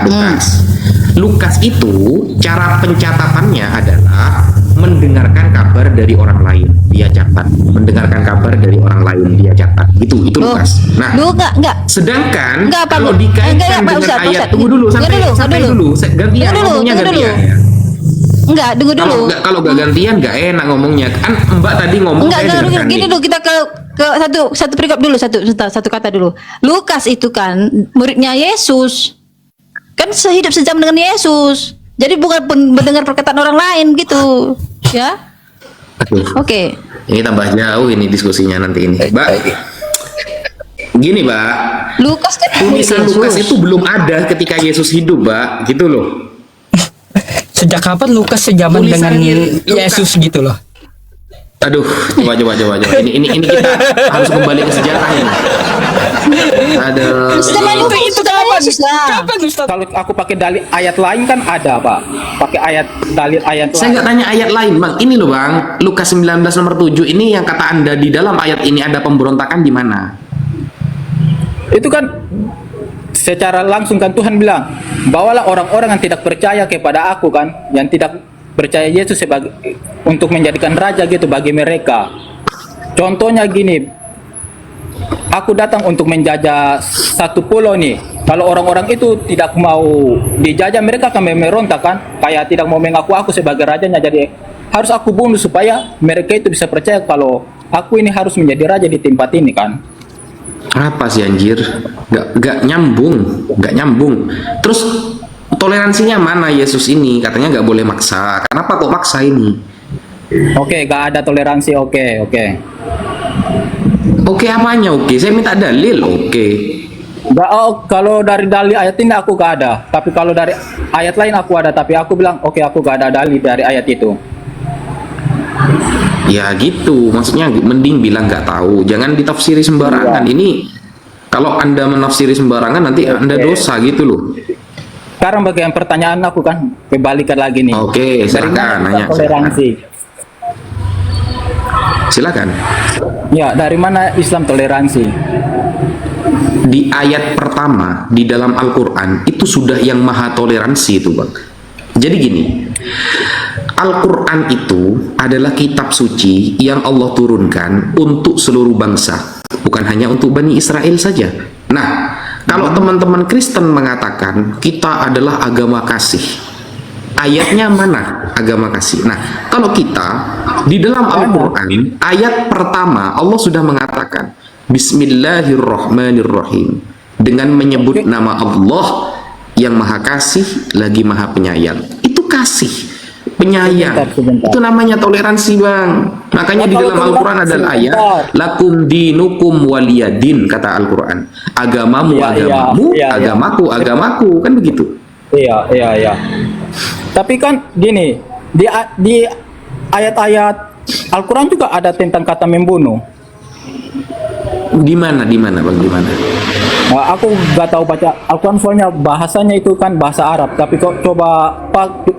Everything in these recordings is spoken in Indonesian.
Lukas. Lukas itu cara pencatatannya adalah mendengarkan kabar dari orang lain, dia catat. Mendengarkan kabar dari orang lain, dia catat. Itu Lukas. Nah, enggak. Sedangkan Enggak, Pak. kalau dikaitkan Enggak, dengan Pak ayat, Ustadz. tunggu dulu, sampai dulu. Gantian ngomongnya gantian ya. Enggak, tunggu dulu. Kalau nggak gantian nggak enak ngomongnya. Kan Mbak tadi ngomong Enggak, saya dengarkan gini nih. dulu, kita ke satu perikop dulu, satu kata dulu. Lukas itu kan muridnya Yesus. Kan sehidup sejaman dengan Yesus. Jadi bukan mendengar perkataan orang lain gitu. Ya. Aduh, Oke. ini tambah jauh ini diskusinya nanti ini. Mbak, gini Mbak, Lukas kan tulisan murid Lukas Yesus. itu belum ada ketika Yesus hidup, Mbak, gitu loh. Sejak kapan Lukas sejaman dengan Tulisannya Yesus gitu loh? Aduh, coba. Ini kita harus kembali ke sejarah ini. Aduh. Itu kapan? Yesus lah. Kapan Ustaz? Kalau aku pakai dalil ayat lain kan ada, Pak. Pakai dalil ayat Saya lain. nggak tanya ayat lain, Bang. Ini loh, Bang. Lukas 19 nomor 7 ini yang kata Anda di dalam ayat ini ada pemberontakan di mana? Itu kan secara langsung kan Tuhan bilang, bawalah orang-orang yang tidak percaya kepada aku kan, yang tidak percaya Yesus sebagai untuk menjadikan raja gitu bagi mereka. Contohnya gini, aku datang untuk menjajah satu pulau nih. Kalau orang-orang itu tidak mau dijajah, mereka akan merontak kan, kayak tidak mau mengaku aku sebagai rajanya. Jadi harus aku bunuh supaya mereka itu bisa percaya kalau aku ini harus menjadi raja di tempat ini kan. Apa sih anjir? Nggak nyambung. Terus toleransinya mana Yesus ini? Katanya nggak boleh maksa. Kenapa kok maksa ini? Oke, gak ada toleransi. Oke. Oke apanya oke? Saya minta dalil oke. Gak, kalau dari dalil ayat ini aku gak ada. Tapi kalau dari ayat lain aku ada. Tapi aku bilang oke, aku gak ada dalil dari ayat itu. Ya gitu, maksudnya mending bilang nggak tahu. Jangan ditafsiri sembarangan. Ini kalau Anda menafsiri sembarangan nanti Anda dosa gitu loh. Sekarang bagian pertanyaan aku kan kebalikan lagi nih. Oke, Dari silakan mana nanya. toleransi? Silakan. Ya, dari mana Islam toleransi? Di ayat pertama di dalam Al-Quran itu sudah yang maha toleransi itu, Bang. Jadi gini, Al-Quran itu adalah kitab suci yang Allah turunkan untuk seluruh bangsa, bukan hanya untuk Bani Israel saja. Nah, kalau teman-teman Kristen mengatakan kita adalah agama kasih, ayatnya mana agama kasih? Nah, kalau kita di dalam Al-Quran ayat pertama Allah sudah mengatakan Bismillahirrahmanirrahim, dengan menyebut nama Allah yang maha kasih lagi maha penyayang. Itu kasih, penyayang. Sebentar. Itu namanya toleransi, Bang. Makanya di dalam Al-Quran ada ayat lakum dinukum waliyadin, kata Al-Quran. Agamamu agamamu, agamaku, kan begitu. Iya. Tapi kan gini, di ayat-ayat Al-Quran juga ada tentang kata membunuh. Di mana Bang, di mana? Nah, aku gak tahu baca Al-Quran soalnya bahasanya itu kan bahasa Arab. Tapi kok coba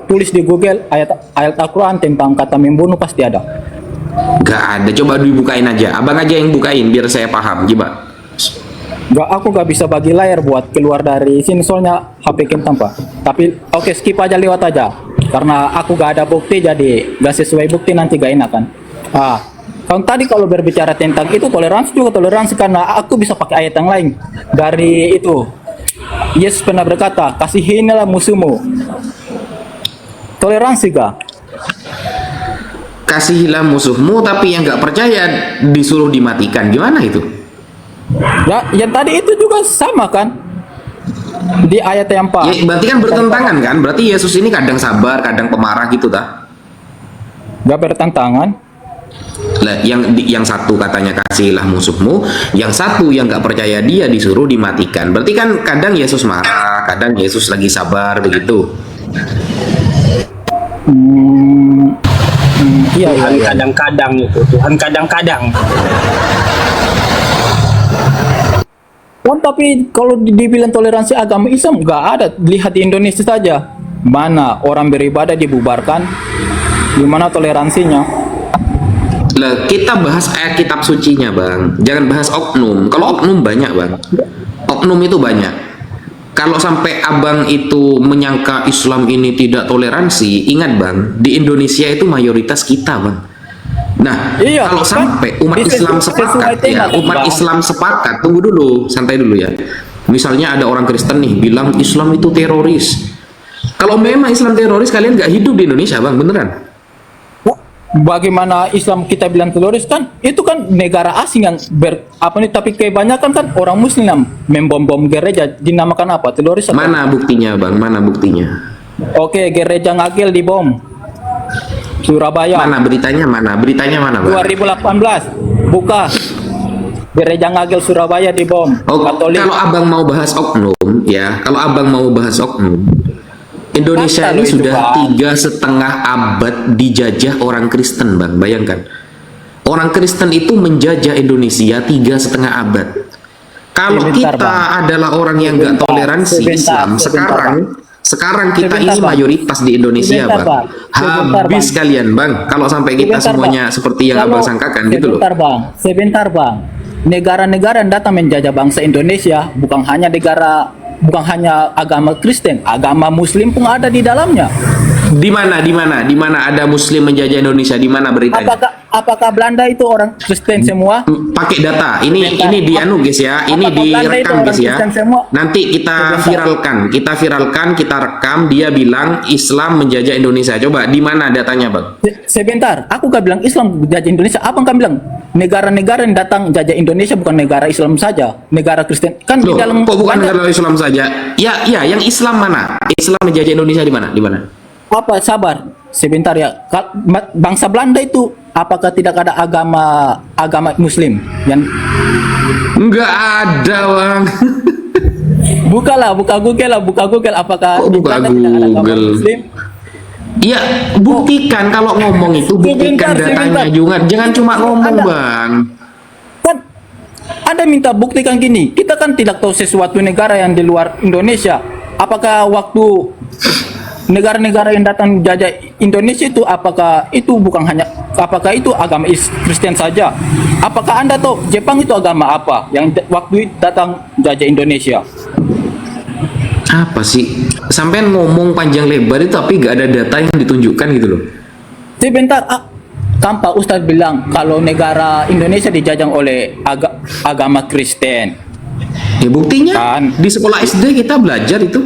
tulis di Google ayat Al-Quran tentang kata membunuh pasti ada. Gak ada, coba dibukain aja. Abang aja yang bukain biar saya paham, coba. Aku gak bisa bagi layar buat keluar dari sini soalnya HP kentang Pak. Tapi oke, skip aja, lewat aja. Karena aku gak ada bukti, jadi gak sesuai bukti nanti gak enak kan. Kalau berbicara tentang itu toleransi juga toleransi, karena aku bisa pakai ayat yang lain dari itu. Yesus pernah berkata, kasihinilah musuhmu. Toleransi gak? Kasihilah musuhmu, tapi yang gak percaya disuruh dimatikan. Gimana itu? Ya, yang tadi itu juga sama kan? Di ayat yang Pak. Ya, berarti kan bertentangan kan? Berarti Yesus ini kadang sabar, kadang pemarah gitu tak? Gak bertentangan. Lah, yang satu katanya kasihilah musuhmu, yang satu yang nggak percaya dia disuruh dimatikan. Berarti kan kadang Yesus marah, kadang Yesus lagi sabar begitu. Iya. Tuhan kadang-kadang itu, Tuhan kadang-kadang. Tapi kalau dibilang toleransi agama Islam nggak ada. Lihat di Indonesia saja, mana orang beribadah dibubarkan, gimana toleransinya? Lah, kita bahas ayat kitab sucinya, Bang. Jangan bahas oknum. Kalau oknum banyak, Bang. Oknum itu banyak. kalau sampai abang itu menyangka Islam ini tidak toleransi, ingat bang, di Indonesia itu mayoritas kita bang. Nah, Iya, kalau kan? sampai umat Bisa Islam sesuai sepakat tema, ya, umat Bang. Islam sepakat, tunggu dulu, santai dulu ya. Misalnya ada orang Kristen nih bilang Islam itu teroris. Kalau memang Islam teroris, kalian nggak hidup di Indonesia bang, beneran? Bagaimana Islam kita bilang teroris kan? Itu kan negara asing yang tapi kebanyakan kan orang Muslim yang membom-bom gereja, dinamakan apa? Teroris atau? Mana buktinya bang? Mana buktinya? Oke, gereja Ngagel dibom. Surabaya. Mana beritanya? Mana beritanya mana bang? 2018 buka gereja Ngagel Surabaya dibom. Oh, Katolik. kalau abang mau bahas oknum, ya, kalau abang mau bahas oknum, Indonesia Masa ini lo itu, sudah Bang? 3,5 abad dijajah orang Kristen, bang. Bayangkan, orang Kristen itu menjajah Indonesia 3,5 abad. Kalau Sebentar, kita Bang. adalah orang yang nggak Sebentar, toleransi sebentar, Islam, sebentar, sekarang kita Sebentar, ini Bang. mayoritas di Indonesia, Sebentar, bang. Bang. Sebentar, Habis Bang. kalian, bang. Kalau sampai kita Sebentar, semuanya Bang. seperti yang Kalau- abang sangkakan, gitu loh. Sebentar bang. Negara-negara yang datang menjajah bangsa Indonesia bukan hanya agama Kristen, agama Muslim pun ada di dalamnya. Di mana ada Muslim menjajah Indonesia? Di mana beritanya? Apakah Belanda itu orang Kristen semua? Pakai data ini Sebentar. ini di anu guys ya, ini Apakah Belanda itu direkam orang guys ya, Kristen semua? nanti kita Sebentar. viralkan, kita rekam, dia bilang Islam menjajah Indonesia. Coba di mana datanya bang? Sebentar, aku gak bilang Islam jajah Indonesia. Apa kan bilang negara-negara yang datang jajah Indonesia bukan negara Islam saja, negara Kristen. Kan di Loh, dalam kok bukan banyak- negara Islam saja? Ya, yang Islam mana? Islam menjajah Indonesia di mana? Di mana? apa sabar sebentar ya. Bangsa Belanda itu apakah tidak ada agama Muslim yang Enggak ada bang. buka Google apakah Kok di buka Belanda tidak ada agama Google? Muslim? Ya buktikan kalau ngomong itu buktikan Sebentar, datanya sebentar. juga, jangan cuma ngomong Ada. bang. Kan Anda minta buktikan gini, kita kan tidak tahu sesuatu negara yang di luar Indonesia. Apakah waktu negara-negara yang datang jajah Indonesia itu apakah itu agama Kristen saja? Apakah Anda tahu Jepang itu agama apa yang waktu itu datang jajah Indonesia? Apa sih? Sampai ngomong panjang lebar itu tapi gak ada data yang ditunjukkan gitu loh. Sebentar, kan Pak Ustadz bilang kalau negara Indonesia dijajah oleh agama Kristen. Ya buktinya Kan. di sekolah SD kita belajar itu.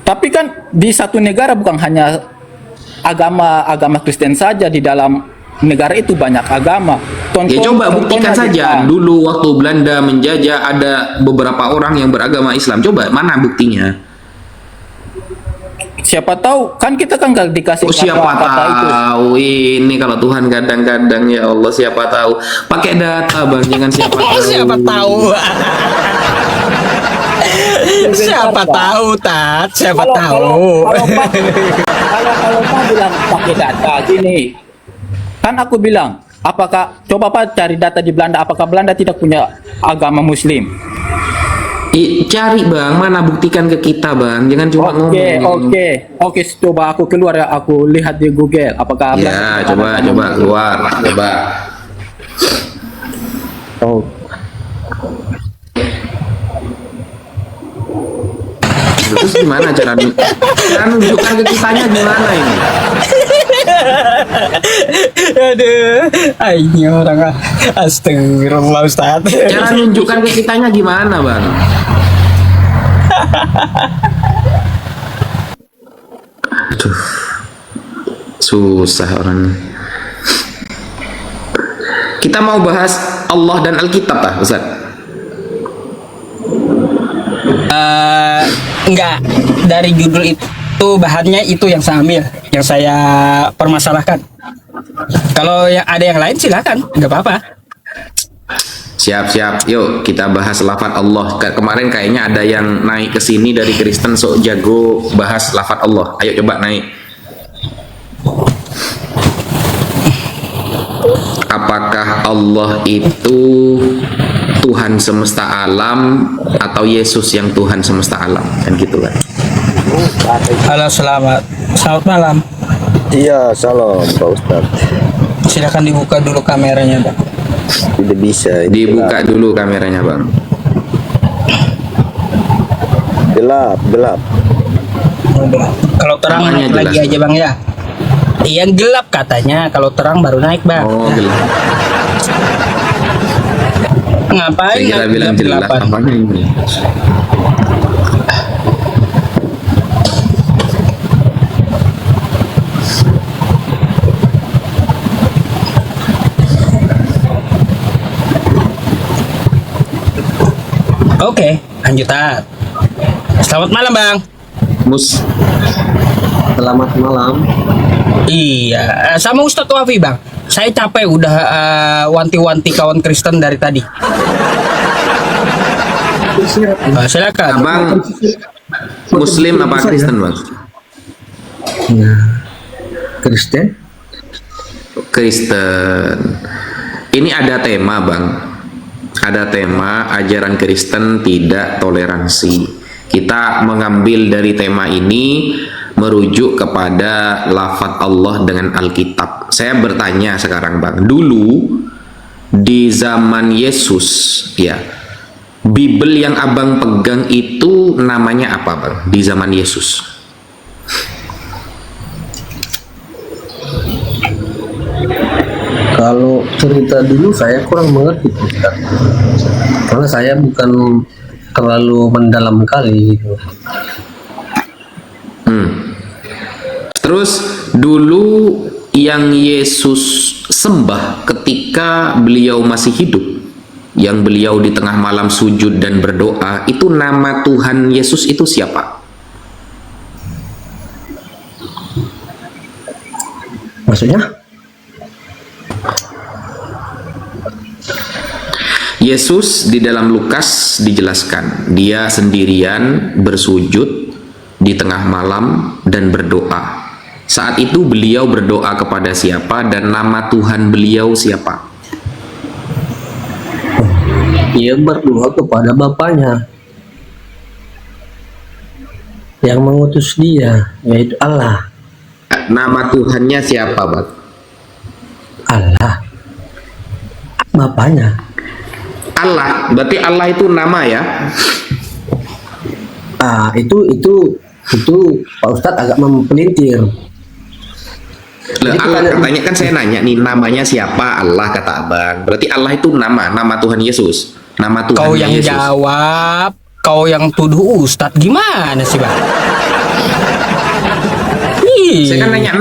Tapi kan di satu negara bukan hanya agama Kristen saja, di dalam negara itu banyak agama. Ya coba buktikan contohnya saja. Jepang. Dulu waktu Belanda menjajah ada beberapa orang yang beragama Islam. Coba mana buktinya? Siapa tahu kan kita kan gak dikasih Oh siapa kata itu. tahu ini kalau Tuhan kadang-kadang ya Allah siapa tahu. Pakai data bang, jangan siapa tahu. Siapa tahu. Siapa Pak. tahu, Tat? Siapa Kalau tahu. kalau Pak bilang pakai data gini, kan aku bilang apakah coba Pak cari data di Belanda, apakah Belanda tidak punya agama Muslim? Cari bang, mana buktikan ke kita bang, jangan cuma ngomong. Oke, coba aku keluar ya, aku lihat di Google apakah Ya Belanda punya coba agama keluar, coba. Oh. Terus gimana cara nunjukkan ke kitanya gimana ini? Aduh, ini orang astagfirullah Ustaz. Cara nunjukkan ke kitanya gimana bang? Aduh, susah orangnya. Kita mau bahas Allah dan Alkitab lah, Ustaz. Enggak, dari judul itu bahannya itu yang saya ambil, yang saya permasalahkan. Kalau yang ada yang lain silakan, nggak apa-apa. Siap. Yuk kita bahas lafaz Allah. Kemarin kayaknya ada yang naik ke sini dari Kristen sok jago bahas lafaz Allah. Ayo coba naik. Apakah Allah itu Tuhan semesta alam atau Yesus yang Tuhan semesta alam? Kan gitu kan. Halo, selamat malam. Iya, salam Pak Ustadz. Silakan dibuka dulu kameranya, Pak. Tidak bisa. ini Dibuka dulu kameranya bang. Gelap. Kalau terang Namanya naik lagi jelas, aja bang ya. Yang gelap katanya, kalau terang baru naik bang. Oh, gelap. Ngapain? Saya kira naik bilang jelas gelap-gelapan? apanya ini. Oke, lanjutan. Selamat malam bang. Mus, Selamat malam. Iya, sama Ustadz Wafi bang. Saya capek udah wanti-wanti kawan Kristen dari tadi. Silakan. abang Muslim apa Kristen bang? Kristen. Kristen. Ini ada tema bang. Ada tema ajaran Kristen tidak toleransi. Kita mengambil dari tema ini merujuk kepada lafaz Allah dengan Alkitab. Saya bertanya sekarang bang, dulu di zaman Yesus ya, Bible yang abang pegang itu namanya apa bang di zaman Yesus? Kalau cerita dulu saya kurang mengerti Ustaz. Karena saya bukan terlalu mendalam kali gitu. Terus dulu yang Yesus sembah ketika beliau masih hidup, yang beliau di tengah malam sujud dan berdoa, itu nama Tuhan Yesus itu siapa? Maksudnya? Yesus di dalam Lukas dijelaskan, dia sendirian bersujud di tengah malam dan berdoa. Saat itu beliau berdoa kepada siapa dan nama Tuhan beliau siapa? Dia berdoa kepada Bapaknya yang mengutus dia, yaitu Allah. Nama Tuhannya siapa, Bang? Allah. Bapaknya. Allah, berarti Allah itu nama ya? Itu Pak Ustadz agak mempelintir. Lah, Allah katanya kan saya nanya nih namanya siapa? Allah kata abang. Berarti Allah itu nama Tuhan Yesus. Nama Tuhan Kau yang Yesus. jawab, kau yang tuduh Ustadz, gimana sih bang? Saya kan nanya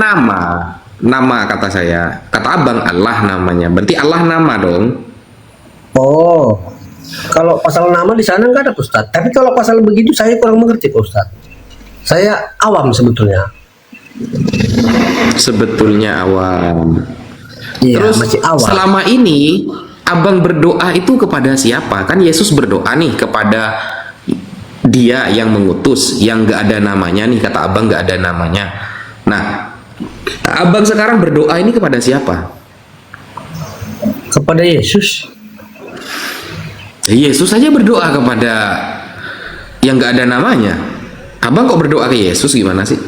nama kata saya. Kata abang Allah namanya. Berarti Allah nama dong. Oh, kalau pasal nama di sana nggak ada Pak Ustadz. Tapi kalau pasal begitu saya kurang mengerti Pak Ustadz. Saya awam sebetulnya. Sebetulnya awam. Iya, Terus masih awam. selama ini abang berdoa itu kepada siapa? Kan Yesus berdoa nih kepada dia yang mengutus, yang nggak ada namanya nih, kata abang nggak ada namanya. Nah, abang sekarang berdoa ini kepada siapa? Kepada Yesus. Yesus saja berdoa kepada yang nggak ada namanya. Abang kok berdoa ke Yesus gimana sih?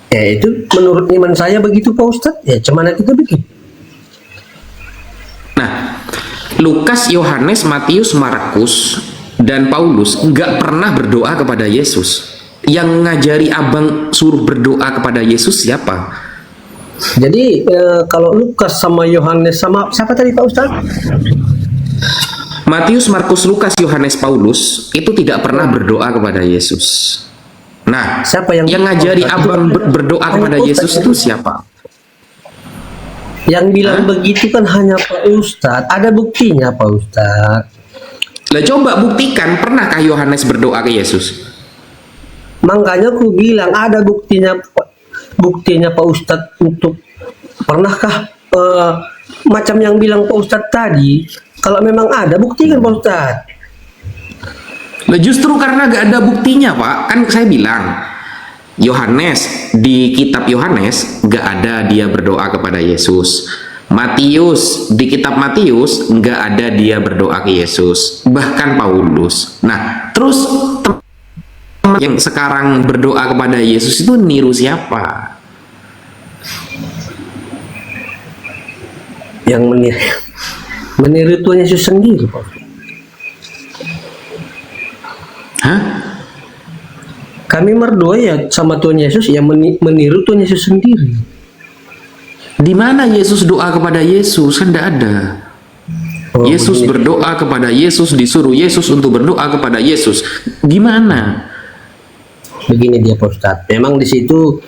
Ya itu menurut iman saya begitu Pak Ustadz. Ya cuman kita bikin. Nah, Lukas, Yohanes, Matius, Markus, dan Paulus nggak pernah berdoa kepada Yesus. Yang ngajari abang suruh berdoa kepada Yesus siapa? Jadi kalau Lukas sama Yohanes sama siapa tadi Pak Ustadz? Matius, Markus, Lukas, Yohanes, Paulus itu tidak pernah berdoa kepada Yesus. Nah, Siapa yang ngajari abang berdoa kepada Yesus itu siapa? Yang bilang begitu kan hanya Pak Ustadz. Ada buktinya Pak Ustadz. Lah coba buktikan, pernahkah Yohanes berdoa ke Yesus? Makanya aku bilang ada buktinya Pak Ustadz untuk pernahkah macam yang bilang Pak Ustadz tadi. Kalau memang ada buktikan Pak Ustadz. Lah justru karena gak ada buktinya Pak, kan saya bilang Yohanes, di kitab Yohanes gak ada dia berdoa kepada Yesus. Matius, di kitab Matius gak ada dia berdoa ke Yesus. Bahkan Paulus. Nah, terus teman yang sekarang berdoa kepada Yesus itu niru siapa? Yang meniru Tuhan Yesus sendiri Pak. Hah? kami berdoa ya sama Tuhan Yesus yang meniru Tuhan Yesus sendiri. Di mana Yesus doa kepada Yesus? Kan tidak ada. Oh, Yesus begini. berdoa kepada Yesus, disuruh Yesus untuk berdoa kepada Yesus. Gimana? Begini dia Pak Ustadz. Memang di situ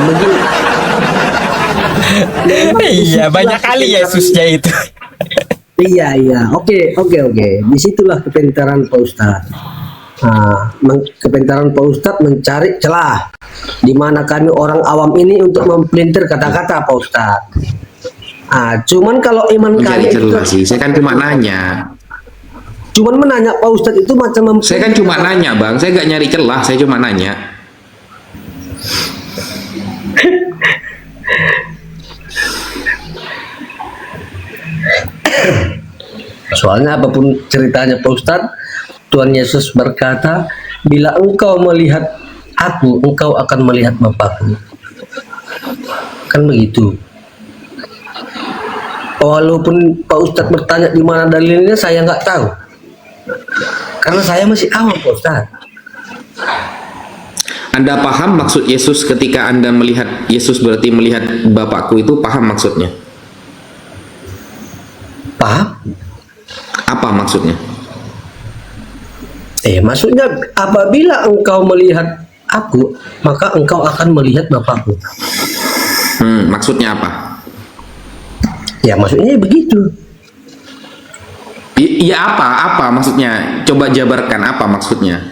begini. Iya, banyak kali Yesusnya itu. Iya. Oke. Disitulah kepintaran Pak Ustadz. Kepintaran Pak Ustadz mencari celah di mana kami orang awam ini untuk mempelintir kata-kata Pak Ustadz. Cuman kalau iman Mencari kami itu, celah sih. Saya kan cuma nanya. cuman menanya Pak Ustadz itu macam Saya kan cuma nanya, Bang. Saya nggak nyari celah. Saya cuma nanya. Soalnya apapun ceritanya Pak Ustadz, Tuhan Yesus berkata, bila engkau melihat aku, engkau akan melihat Bapakku. Kan begitu. Walaupun Pak Ustadz bertanya di mana dalilnya, saya nggak tahu. Karena saya masih awam Pak Ustadz. Anda paham maksud Yesus ketika Anda melihat Yesus berarti melihat Bapakku itu, paham maksudnya? Paham? Apa maksudnya? Maksudnya apabila engkau melihat aku, maka engkau akan melihat Bapakku. Maksudnya apa? Ya maksudnya begitu. Iya apa maksudnya? Coba jabarkan apa maksudnya?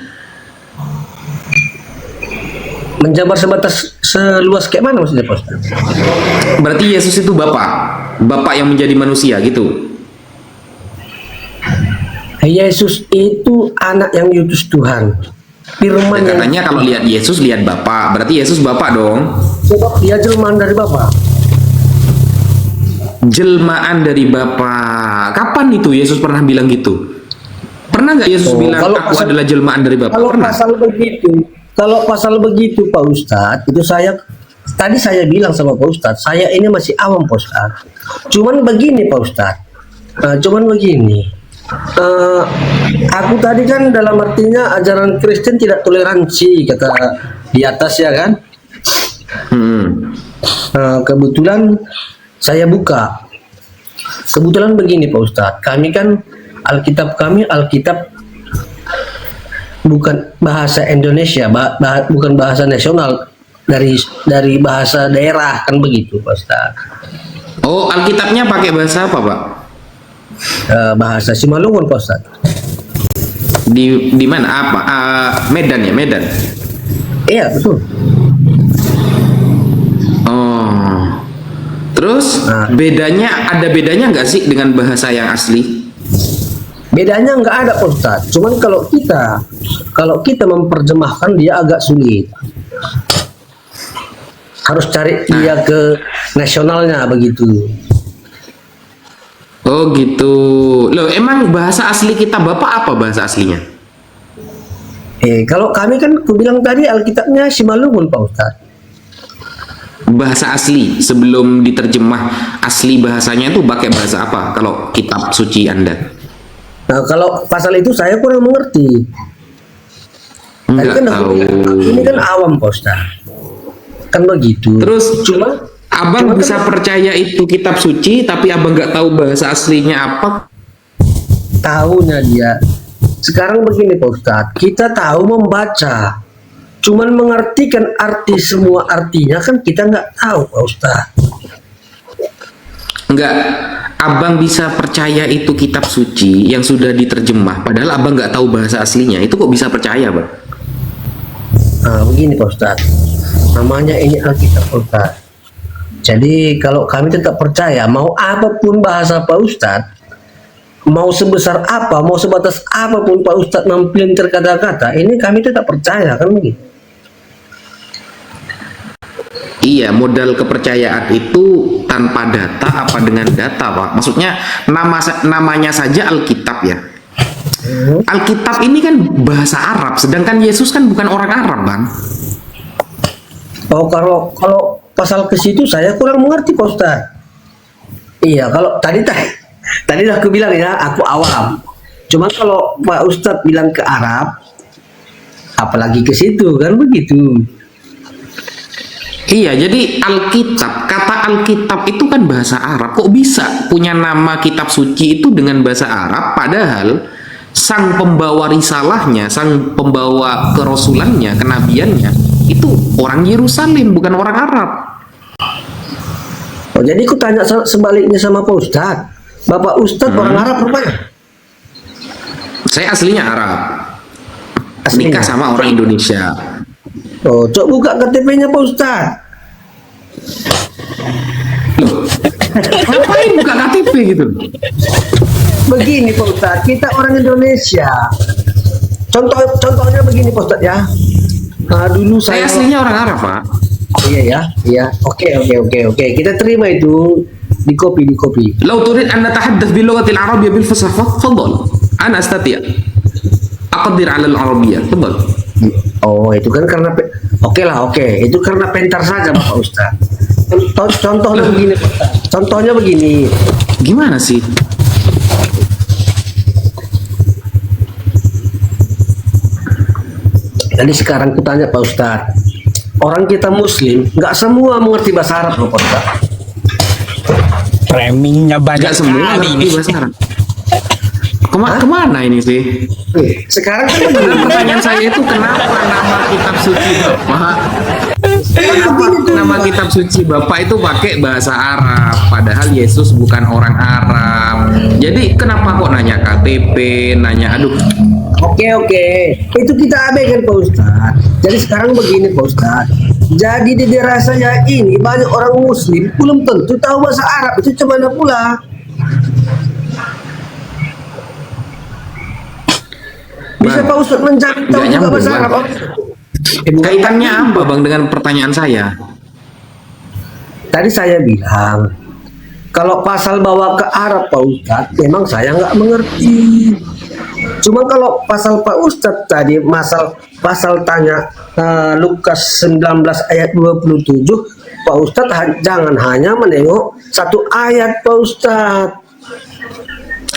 Menjabar sebatas seluas kayak mana maksudnya Pak Ustadz? Berarti Yesus itu Bapak yang menjadi manusia gitu. Yesus itu anak yang diutus Tuhan. Firman yang Katanya kalau lihat Yesus lihat Bapak, berarti Yesus Bapak dong. sebab dia jelmaan dari Bapa. Jelmaan dari Bapak. Kapan itu Yesus pernah bilang gitu? Pernah nggak Yesus bilang kalau aku pasal- adalah jelmaan dari Bapak? Kalau Pernah. pasal begitu Pak Ustadz, itu tadi saya bilang sama Pak Ustadz, saya ini masih awam Pak Ustadz. Cuman begini Pak Ustadz. Aku tadi kan dalam artinya ajaran Kristen tidak toleransi kata di atas ya kan. Kebetulan saya buka. Kebetulan begini Pak Ustadz, kami kan Alkitab bukan bahasa Indonesia, bukan bahasa nasional, dari bahasa daerah kan begitu Pak Ustadz. Oh, Alkitabnya pakai bahasa apa, Pak? Bahasa Simalungun Pak Ustadz. Di mana? Apa? Medan ya, Medan. Iya betul. Oh. Terus Nah. ada bedanya nggak sih dengan bahasa yang asli? Bedanya nggak ada Pak Ustadz. Cuman kalau kita memperjemahkan dia agak sulit. Harus cari dia ke nasionalnya begitu. Oh gitu. Loh, emang bahasa asli kita Bapak apa bahasa aslinya? Kalau kami kan aku bilang tadi Alkitabnya Simalungun Pak Ustadz. Bahasa asli sebelum diterjemah asli bahasanya itu pakai bahasa apa kalau kitab suci Anda? Nah kalau pasal itu saya kurang mengerti. Tadi Enggak kan aku tahu. bilang, ini kan awam Pak Ustadz. Kan begitu. Terus cuma Abang bisa percaya itu kitab suci tapi abang nggak tahu bahasa aslinya apa? tahunya dia. Sekarang begini Pak Ustadz, kita tahu membaca, cuman mengartikan arti semua artinya kan kita nggak tahu Pak Ustadz. Enggak, abang bisa percaya itu kitab suci yang sudah diterjemah padahal abang nggak tahu bahasa aslinya. Itu kok bisa percaya, Bang? Nah begini Pak Ustadz, namanya ini Alkitab Pak Ustadz. Jadi kalau kami tetap percaya, mau apapun bahasa Pak Ustadz, mau sebesar apa, mau sebatas apapun Pak Ustadz mempelintir kata-kata, ini kami tetap percaya kan begitu. Iya, modal kepercayaan itu tanpa data apa dengan data, Pak? Maksudnya namanya saja Alkitab ya. Alkitab ini kan bahasa Arab, sedangkan Yesus kan bukan orang Arab, Bang. Oh kalau pasal ke situ saya kurang mengerti Pak Ustadz. Iya kalau tadi aku bilang ya aku awam. Cuma kalau Pak Ustadz bilang ke Arab, apalagi ke situ kan begitu. Iya, jadi Alkitab, kata Alkitab itu kan bahasa Arab. Kok bisa punya nama kitab suci itu dengan bahasa Arab, padahal sang pembawa risalahnya, sang pembawa kerasulannya, kenabiannya, itu orang Yerusalem, bukan orang Arab. Oh, jadi aku tanya sebaliknya sama Pak Ustadz. Bapak Ustadz orang Arab rupanya? Saya aslinya Arab, Aslinya? nikah sama orang Indonesia. Oh, coba buka KTP-nya Pak Ustadz. Loh, ngapain buka KTP gitu? Begini Pak Ustadz, kita orang Indonesia. Contohnya begini Pak Ustadz ya. Dulu Saya saya aslinya orang Arab, Pak. iya ya, iya. Oke. Kita terima itu di copy. لو تريد أن نتحدث باللغة العربية بالفصاحة تفضل أنا أستطيع أقدر على العربية تفضل. Oh, itu kan karena oke. Itu karena pintar saja Bapak Ustadz. Contohnya begini Pak Ustadz. Contohnya begini. Gimana sih? Jadi sekarang kutanya Pak Ustadz, orang kita Muslim nggak semua mengerti bahasa Arab loh Pak Ustadz. Framingnya banyak Gak semua sekali ngerti ini. bahasa Arab. Kemana ini sih? Sekarang kan Karena begini. pertanyaan saya itu kenapa nama kitab suci Bapak? Kenapa nama kitab suci Bapak itu pakai bahasa Arab, padahal Yesus bukan orang Arab. Jadi kenapa kok nanya KTP, nanya aduh. Oke. Itu kita abaikan Pak Ustadz. Jadi sekarang begini Pak Ustadz. Jadi di daerah saya ini banyak orang Muslim belum tentu tahu bahasa Arab. Itu cemana pula. Bisa Bang, Pak Ustadz mencari tahu nggak juga nyambung, bahasa Bang. Arab. Kaitannya apa Bang dengan pertanyaan saya? Tadi saya bilang kalau pasal bawa ke Arab Pak Ustadz, memang saya nggak mengerti. Cuma kalau pasal Pak Ustadz tadi, pasal tanya Lukas 19 ayat 27, Pak Ustadz jangan hanya menengok satu ayat Pak Ustadz.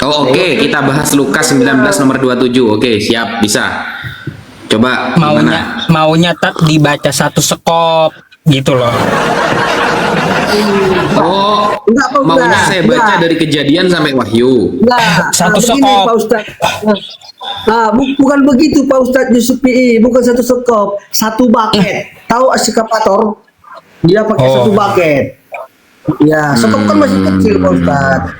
Oh oke, kita bahas Lukas 19 nomor 27. Oke, siap, bisa. Coba gimana? Maunya tak dibaca satu sekop gitu loh. Oh, Enggak, Pak Ustadz. maunya saya baca Enggak. dari Kejadian sampai Wahyu. Nah, Satu begini, sekop. Pak Ustadz. Bukan begitu Pak Ustadz Yusuf PI, bukan satu sekop, satu bucket. Tahu eskavator? Dia pakai Oh. satu bucket. Ya, sekop kan masih kecil Pak Ustadz.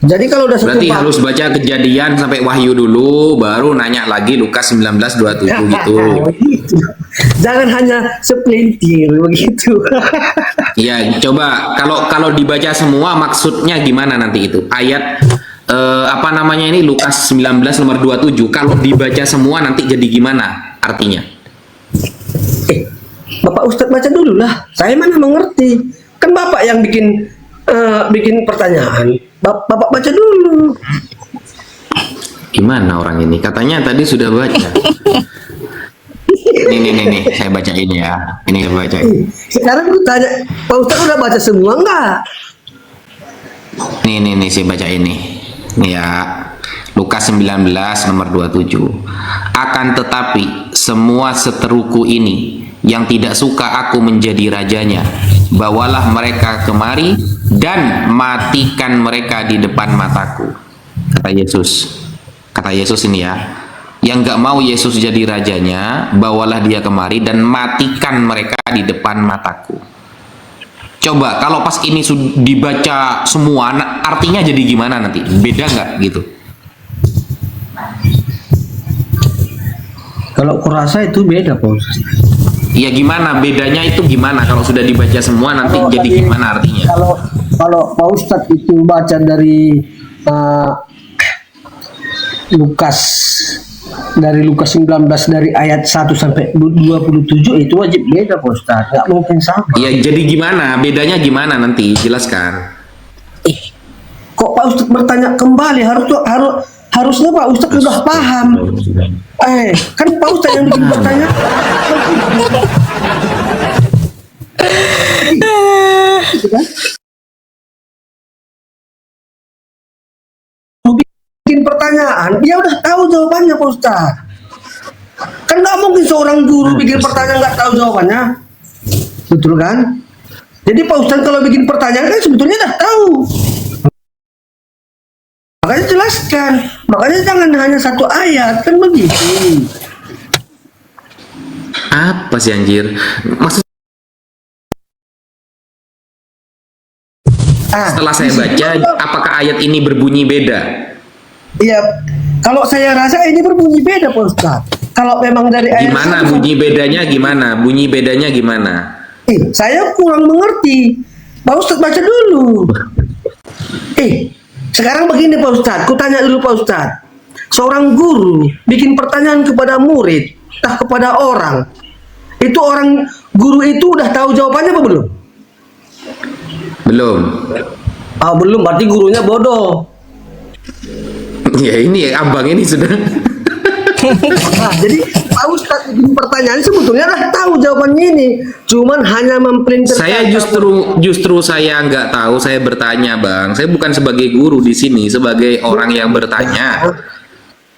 Jadi kalau udah satu Berarti bucket, harus baca Kejadian sampai Wahyu dulu, baru nanya lagi Lukas 19:27 gitu. begitu. Jangan hanya sepelintir begitu. Iya, coba kalau dibaca semua maksudnya gimana nanti itu? Ayat apa namanya ini Lukas 19 nomor 27. Kalau dibaca semua nanti jadi gimana artinya? Bapak Ustadz baca dulu lah. Saya mana mengerti. Kan Bapak yang bikin pertanyaan. Bapak baca dulu. Gimana orang ini? Katanya tadi sudah baca. Nih, saya bacain ya. Ini saya bacain. Sekarang gue tanya, Pak Ustadz udah baca semua enggak? Nih, saya baca ini. Nih ya. Lukas 19 nomor 27. Akan tetapi semua seteruku ini yang tidak suka aku menjadi rajanya, bawalah mereka kemari dan matikan mereka di depan mataku. Kata Yesus ini ya. Yang nggak mau Yesus jadi rajanya, bawalah dia kemari dan matikan mereka di depan mataku. Coba kalau pas ini dibaca semua, artinya jadi gimana nanti? Beda nggak gitu? Kalau kurasa itu beda Pak Ustadz. Ya gimana? Bedanya itu gimana? Kalau sudah dibaca semua nanti Kalau jadi tadi- gimana artinya? Kalau Pak Ustadz itu baca dari Lukas 19 dari ayat 1 sampai 27 itu wajib beda Pak Ustadz. Nggak mungkin sama. Ya jadi gimana? Bedanya gimana nanti? Jelaskan. Kok Pak Ustadz bertanya kembali? Harusnya Pak Ustadz sudah paham. Kan Pak Ustadz yang bikin pertanyaan. Gitu kan? Mau bikin pertanyaan, dia udah tahu jawabannya Pak Ustadz. Kan nggak mungkin seorang guru bikin pertanyaan nggak tahu jawabannya. Betul kan? Jadi Pak Ustadz kalau bikin pertanyaan kan sebetulnya udah tahu. Makanya jelaskan. Makanya jangan hanya satu ayat, kan begitu. Apa sih anjir? Maksud setelah saya baca, apakah ayat ini berbunyi beda? Iya, kalau saya rasa ini berbunyi beda Pak Ustadz. Kalau memang dari ayat Gimana satu- bunyi bedanya gimana? Bunyi bedanya gimana? saya kurang mengerti. Pak Ustadz baca dulu. Sekarang begini Pak Ustadz, ku tanya dulu Pak Ustadz. Seorang guru bikin pertanyaan kepada murid, entah kepada orang. Itu orang guru itu udah tahu jawabannya apa belum? Belum. Belum, berarti gurunya bodoh. Ya ini abang ini sudah. Nah, jadi Pak Ustadz bikin pertanyaan sebetulnya udah tahu jawabannya ini. Cuman hanya memprinter. Saya justru saya nggak tahu. Saya bertanya bang. Saya bukan sebagai guru di sini, sebagai orang yang bertanya.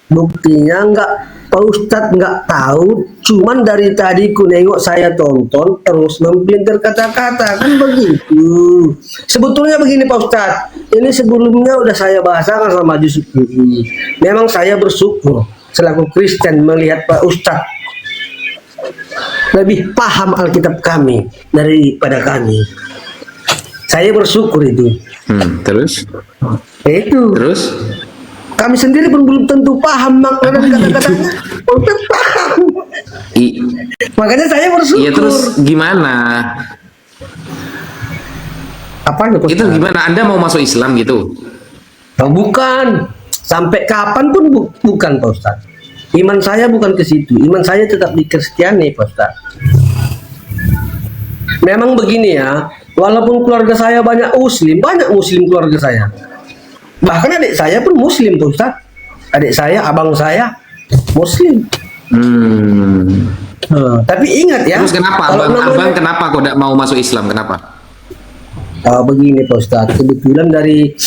Buktinya nggak, Pak Ustadz nggak tahu, cuman dari tadi ku nengok saya tonton terus memprinter kata-kata, kan begitu. Sebetulnya begini Pak Ustadz, ini sebelumnya udah saya bahasakan sama Yusuf ini. Memang saya bersyukur selaku Kristen melihat Pak Ustadz lebih paham Alkitab kami daripada kami. Saya bersyukur itu. Terus? Terus kami sendiri pun belum tentu paham makna dan kata-katanya. Ustaz paham. Makanya saya bersyukur. Iya terus gimana? Apanya Pak Itu Ustaz? gimana? Anda mau masuk Islam gitu? Bukan. Sampai kapan pun bukan Pak Ustaz. Iman saya bukan ke situ. Iman saya tetap di Kristiani Pak Ustaz. Memang begini ya. Walaupun keluarga saya banyak muslim keluarga saya. Bahkan adik saya pun muslim Pak Ustaz. Adik saya, abang saya muslim. Tapi ingat ya. Terus kenapa kalau abang kenapa kok tidak mau masuk Islam? Kenapa? Begini Pak Ustaz, kebetulan dari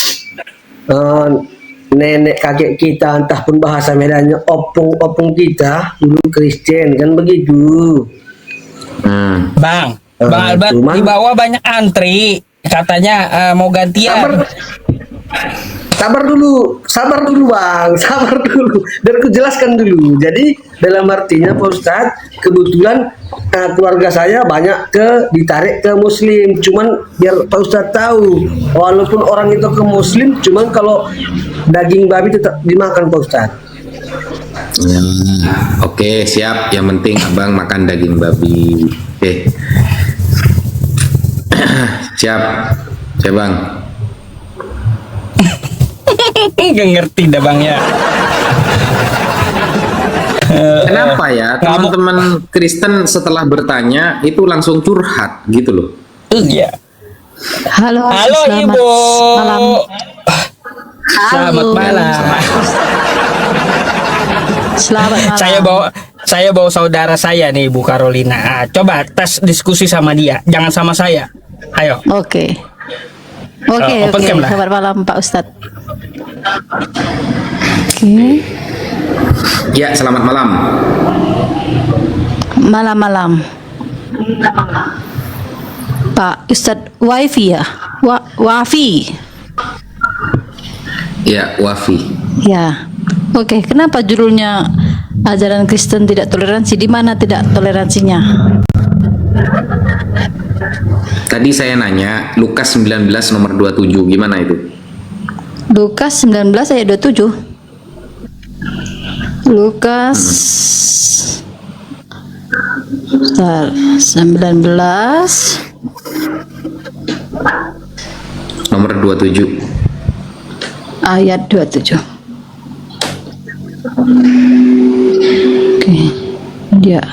nenek kakek kita, entah pun bahasa Medannya, opung kita dulu Kristen, kan begitu. Bang Albert, di bawah banyak antri, katanya mau gantian. Sabar dulu bang, sabar dulu. Biar aku jelaskan dulu. Jadi dalam artinya Pak Ustadz, kebetulan keluarga saya banyak ditarik ke Muslim. Cuman biar Pak Ustadz tahu, walaupun orang itu ke Muslim, cuman kalau daging babi tetap dimakan Pak Ustadz. Oke siap. Yang penting abang makan daging babi. Siap bang. Gak ngerti dah bang ya. Kenapa ya teman-teman Kristen setelah bertanya itu langsung curhat gitu loh? Iya. Halo selamat Ibu. malam. Selamat malam. Selamat malam. Saya bawa saudara saya nih Bu Carolina. Coba tes diskusi sama dia, jangan sama saya. Ayo. Oke. Open cam lah. Selamat malam Pak Ustadz. Oke. Ya selamat malam. Malam-malam. Pak Ustadz Wafi ya? Wafi. Ya Wafi. Ya. Oke, kenapa judulnya ajaran Kristen tidak toleransi? Di mana tidak toleransinya? Tadi saya nanya Lukas 19 nomor 27 gimana itu? Lukas 19 ayat 27. Lukas 19 Nomor 27. ayat 27. Oke. Ya.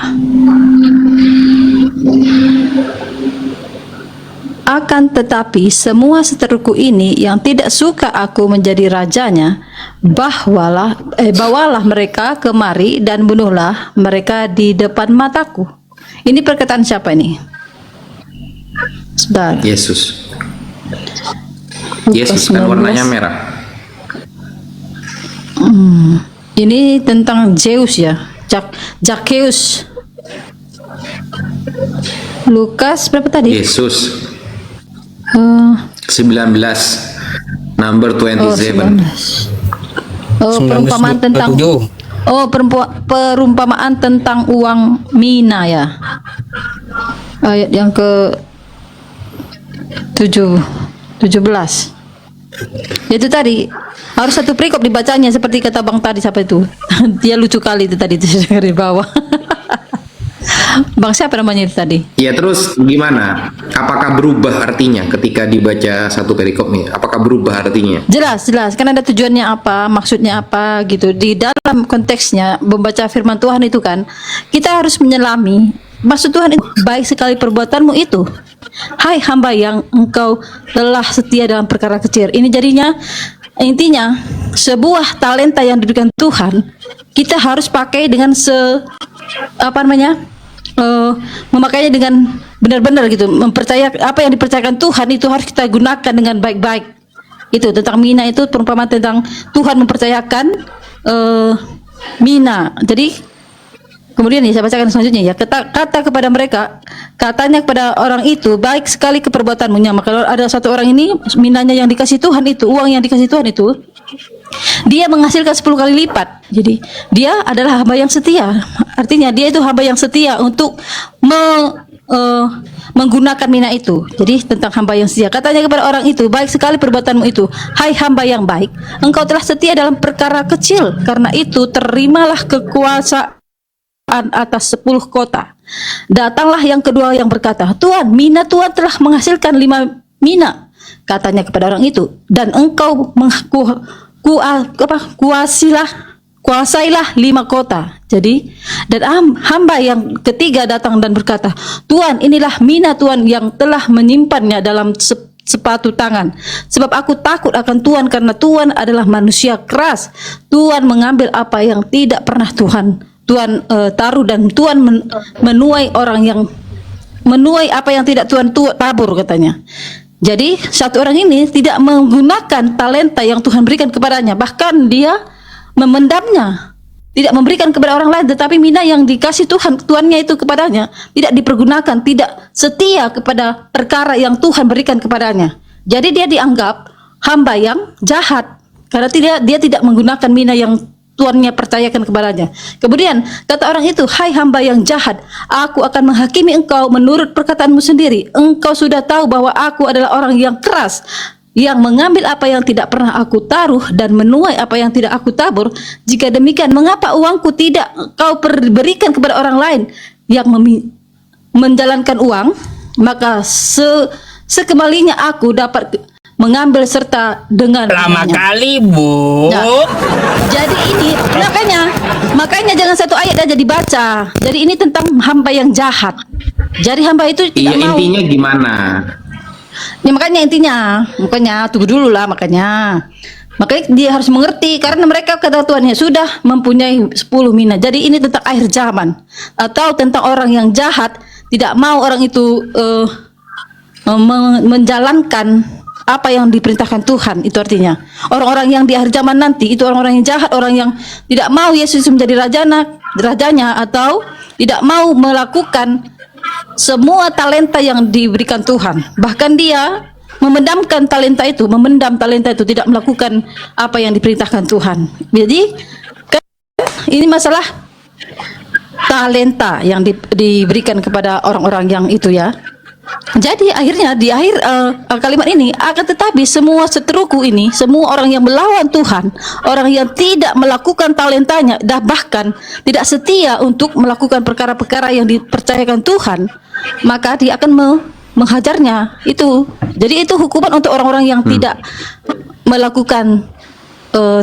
Akan tetapi semua seteruku ini yang tidak suka aku menjadi rajanya, bawalah mereka kemari dan bunuhlah mereka di depan mataku. Ini perkataan siapa ini? Sebentar. Yesus. Yesus kan 19. warnanya merah. Ini tentang Zeus ya. Zakheus. Lukas berapa tadi? Yesus Eh, 19 number oh, 27. 19. Oh, perumpamaan tentang 7. perumpamaan tentang uang mina ya. Ayat yang ke 17. Itu tadi harus satu perikop dibacanya seperti kata Bang tadi siapa itu? Dia lucu kali itu tadi itu dari bawah. Bang siapa namanya itu tadi? Ya terus gimana? Apakah berubah artinya ketika dibaca satu perikop nih? Apakah berubah artinya? Jelas, kan ada tujuannya apa, maksudnya apa gitu. Di dalam konteksnya membaca firman Tuhan itu kan, kita harus menyelami maksud Tuhan itu baik sekali perbuatanmu itu. Hai hamba yang engkau telah setia dalam perkara kecil. Ini jadinya intinya sebuah talenta yang diberikan Tuhan, kita harus pakai dengan memakainya dengan benar-benar gitu, mempercaya apa yang dipercayakan Tuhan itu harus kita gunakan dengan baik-baik. Itu tentang mina, itu perumpamaan tentang Tuhan mempercayakan mina. Jadi kemudian nih saya bacakan selanjutnya ya, kata kepada mereka, katanya kepada orang itu, baik sekali keperbuatanmu. Maka kalau ada satu orang ini minanya yang dikasih Tuhan itu, uang yang dikasih Tuhan itu, dia menghasilkan 10 kali lipat. Jadi dia adalah hamba yang setia. Artinya dia itu hamba yang setia untuk menggunakan mina itu. Jadi tentang hamba yang setia, katanya kepada orang itu, baik sekali perbuatanmu itu, hai hamba yang baik, engkau telah setia dalam perkara kecil, karena itu terimalah kekuasaan atas 10 kota. Datanglah yang kedua yang berkata, Tuhan, mina Tuhan telah menghasilkan 5 mina. Katanya kepada orang itu, dan engkau kuasailah 5 kota. Jadi, dan hamba yang ketiga datang dan berkata, Tuhan, inilah mina Tuhan yang telah menyimpannya dalam sepatu tangan. Sebab aku takut akan Tuhan, karena Tuhan adalah manusia keras. Tuhan mengambil apa yang tidak pernah Tuhan taruh, dan Tuhan menuai apa yang tidak Tuhan tabur, katanya. Jadi satu orang ini tidak menggunakan talenta yang Tuhan berikan kepadanya, bahkan dia memendamnya, tidak memberikan kepada orang lain, tetapi mina yang dikasih Tuhannya itu kepadanya tidak dipergunakan, tidak setia kepada perkara yang Tuhan berikan kepadanya. Jadi dia dianggap hamba yang jahat karena dia tidak menggunakan mina yang Tuannya percayakan kepadanya. Kemudian kata orang itu, hai hamba yang jahat, aku akan menghakimi engkau menurut perkataanmu sendiri. Engkau sudah tahu bahwa aku adalah orang yang keras, yang mengambil apa yang tidak pernah aku taruh dan menuai apa yang tidak aku tabur. Jika demikian, mengapa uangku tidak kau berikan kepada orang lain yang menjalankan uang? Maka sekembalinya aku dapat mengambil serta dengan Lama dengannya. kali, Bu. Nah, jadi ini makanya jangan satu ayat aja dibaca. Jadi ini tentang hamba yang jahat. Jadi hamba itu tidak mau. Intinya gimana? Ya makanya tunggu dulu lah makanya dia harus mengerti, karena mereka kata Tuhannya sudah mempunyai 10 mina. Jadi ini tentang akhir zaman, atau tentang orang yang jahat tidak mau orang itu menjalankan apa yang diperintahkan Tuhan. Itu artinya orang-orang yang di akhir zaman nanti itu orang-orang yang jahat, orang yang tidak mau Yesus menjadi rajanya, atau tidak mau melakukan semua talenta yang diberikan Tuhan. Bahkan dia memendam talenta itu, tidak melakukan apa yang diperintahkan Tuhan. Jadi kan ini masalah talenta yang diberikan kepada orang-orang yang itu ya. Jadi akhirnya di akhir kalimat ini, akan tetapi semua seteruku ini, semua orang yang melawan Tuhan, orang yang tidak melakukan talentanya, dah bahkan tidak setia untuk melakukan perkara-perkara yang dipercayakan Tuhan, maka dia akan menghajarnya. Itu jadi itu hukuman untuk orang-orang yang tidak melakukan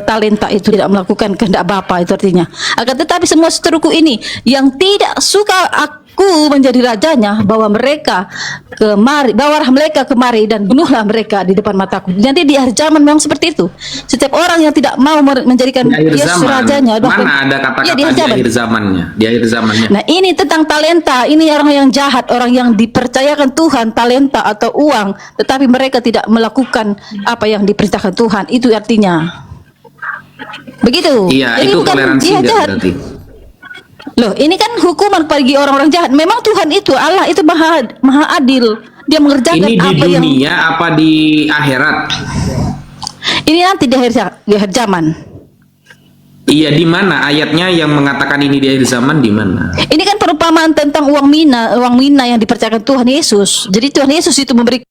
talenta itu, tidak melakukan kehendak Bapa. Itu artinya, akan tetapi semua seteruku ini yang tidak suka aku menjadi rajanya, bawalah mereka kemari dan bunuhlah mereka di depan mataku. Jadi di akhir zaman memang seperti itu. Setiap orang yang tidak mau menjadikan Yesus rajanya, mana ada kata-kata di akhir zamannya. Nah ini tentang talenta. Ini orang yang jahat, orang yang dipercayakan Tuhan talenta atau uang, tetapi mereka tidak melakukan apa yang diperintahkan Tuhan. Itu artinya begitu. Iya, jadi itu bukan toleransi dia jahat. berarti. Loh, ini kan hukuman bagi orang-orang jahat. Memang Tuhan itu, Allah itu maha adil. Dia mengerjakan Ini di apa yang dunia apa di akhirat? ini nanti di akhir zaman. Iya, di mana ayatnya yang mengatakan ini di akhir zaman, di mana? Ini kan perumpamaan tentang uang mina yang dipercayakan Tuhan Yesus. Jadi Tuhan Yesus itu memberikan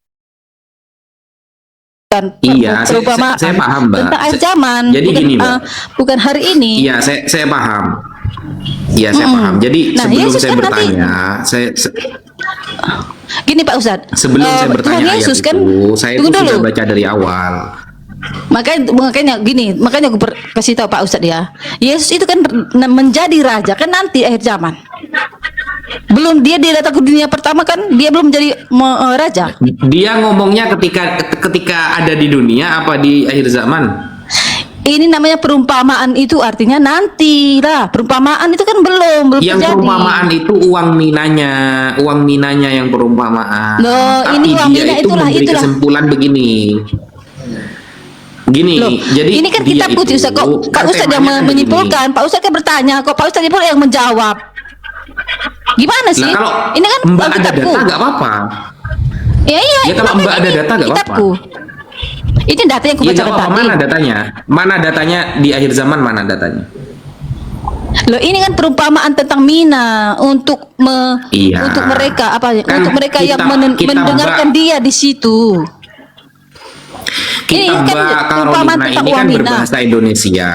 Iya, perumpamaan saya paham, Mbak. tentang akhir zaman. Jadi bukan, gini, Mbak. Bukan hari ini. Iya, saya paham. Iya, saya paham. Jadi Nah, sebelum Yesus saya kan nanti- bertanya, Gini Pak Ustadz. sebelum saya Tuhan bertanya ayat Yesus itu, kan, saya tunggu itu sudah dulu. baca dari awal. Makanya aku kasih tahu Pak Ustadz ya. Yesus itu kan menjadi raja kan nanti akhir zaman. Belum dia datang ke dunia pertama kan dia belum menjadi raja. Dia ngomongnya ketika ada di dunia apa di akhir zaman? Ini namanya perumpamaan, itu artinya nanti lah. Perumpamaan itu kan belum Yang terjadi. perumpamaan itu uang minanya yang perumpamaan. Loh, Tapi ini uang dia mina itu itulah. kesimpulan begini. Gini, Loh, jadi ini kan dia kita putih Ustaz. Kok Pak kan Ustadz yang temanya kan menyimpulkan, Pak Ustadz kan bertanya, kok Pak Ustadz yang menjawab. Gimana begini. sih? Nah, kalau Ini kan Mbak ada kitabku. data nggak apa-apa. Ya iya. Ya, kalau makanya Mbak ada ini data nggak apa-apa. kitabku. Ini data yang Ya nggak kubacakan apa-apa, tadi. mana datanya? Mana datanya di akhir zaman, mana datanya? Loh, ini kan perumpamaan tentang mina untuk Iya. untuk mereka Kan untuk mereka yang kita mendengarkan Mbak- dia di situ. Ini Kita kan Mbak perumpamaan Carolina tentang ini uang kan mina. berbahasa Indonesia.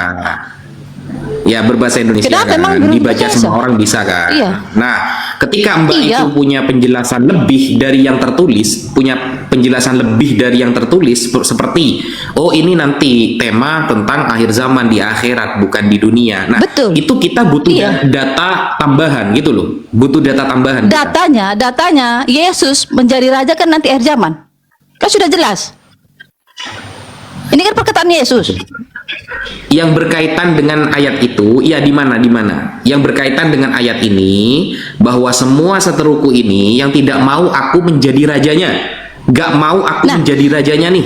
Ya, berbahasa Indonesia Kenapa? kan. Emang belum Dibaca biasa? semua orang bisa kan. Iya. Nah, ketika Mbak Iya. itu punya penjelasan lebih dari yang tertulis, punya penjelasan lebih dari yang tertulis seperti oh ini nanti tema tentang akhir zaman di akhirat bukan di dunia. Nah, Betul. itu kita butuh Iya. data tambahan gitu loh. Butuh data tambahan. kita. Datanya Yesus menjadi raja kan nanti akhir zaman. Kan sudah jelas. Ini kan perkataan Yesus. Yang berkaitan dengan ayat itu, ya di mana? Yang berkaitan dengan ayat ini, bahwa semua seteruku ini yang tidak mau aku menjadi rajanya, gak mau aku Nah. menjadi rajanya nih.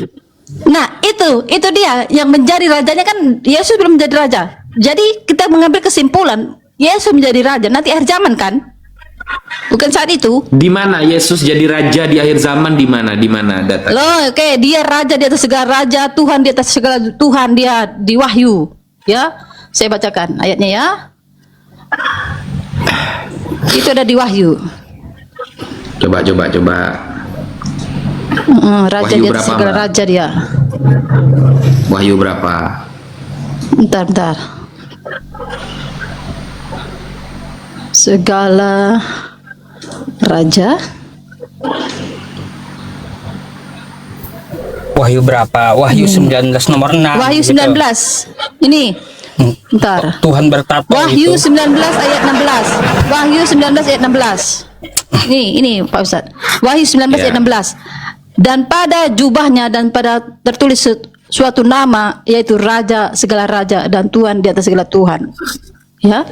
Nah, itu dia yang menjadi rajanya kan Yesus belum menjadi raja. Jadi kita mengambil kesimpulan Yesus menjadi raja nanti akhir zaman kan? Bukan saat itu. Di mana Yesus jadi raja di akhir zaman? Di mana data? Loh, oke, dia raja di atas segala raja, Tuhan di atas segala Tuhan, dia di Wahyu. Ya, saya bacakan ayatnya ya. Itu ada di Wahyu. Coba. Raja Wahyu di atas berapa, segala Mbak? raja dia. Wahyu berapa? Bentar. Segala raja. Wahyu berapa? Wahyu 19 nomor 6. Wahyu gitu. 19. Ini. Bentar. Tuhan bertata Wahyu itu. 19 ayat 16. Wahyu 19 ayat 16. Ini Pak Ustadz. Wahyu 19 Ya. ayat 16. Dan pada jubahnya dan pada tertulis suatu nama, yaitu Raja segala raja dan Tuhan di atas segala Tuhan. Ya.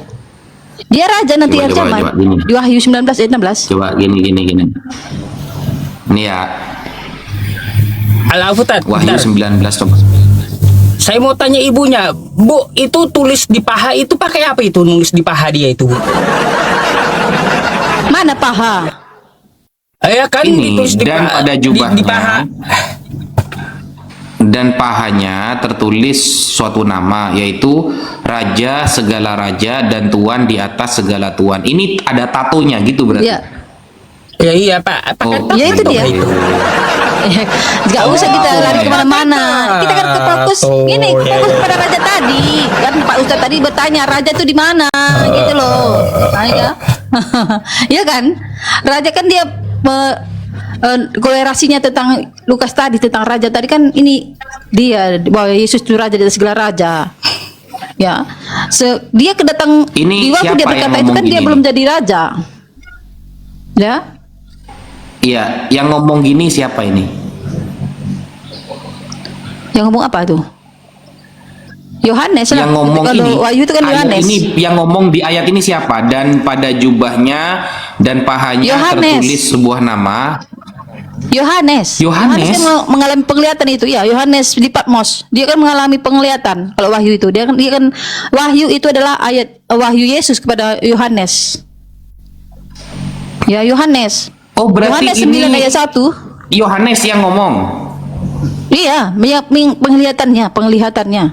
Dia raja nanti akhir zaman. Coba, gini. Di Wahyu 19 ayat 16. Coba gini. Ini ya, Al-Futat. Wahyu 19 coba. Saya mau tanya ibunya, Bu, itu tulis di paha itu pakai apa itu nulis di paha dia itu, Bu? Mana paha? Ya kan Ini, ditulis di dan paha. pada Di jubahnya paha. dan pahanya tertulis suatu nama, yaitu Raja segala raja dan Tuhan di atas segala Tuhan. Ini ada tatonya gitu berarti. Ya. Ya iya Pak. Oh, Ya, itu dia. Itu. Gak usah kita lari kemana-mana. Kita kan ke fokus Oh, ini, iya, fokus iya. pada raja tadi. Kan Pak Ustadz tadi bertanya raja itu di mana, gitu loh. Nah, ya. Ya kan, raja kan dia kolerasinya tentang Lukas tadi tentang raja tadi kan ini dia bahwa Yesus itu raja dari segala raja. Ya, dia kedatang Ini di waktu siapa dia yang berkata itu ngomong kan dia gini belum nih? jadi raja. Ya. Iya, yang ngomong gini siapa ini? Yang ngomong apa tuh? Yohanes lah. Yang ngomong Kalau ini, Wahyu itu kan ayat Yohanes. ini yang ngomong di ayat ini siapa? Dan pada jubahnya dan pahanya Yohanes. tertulis sebuah nama. Yohanes Yohanes? kan mengalami penglihatan itu ya. Yohanes di Patmos dia kan mengalami penglihatan. Kalau wahyu itu dia kan wahyu itu adalah ayat wahyu Yesus kepada Yohanes. Ya Yohanes. Oh, berarti Yohanes ini 9 ayat 1. Yohanes yang ngomong. Iya, penglihatannya.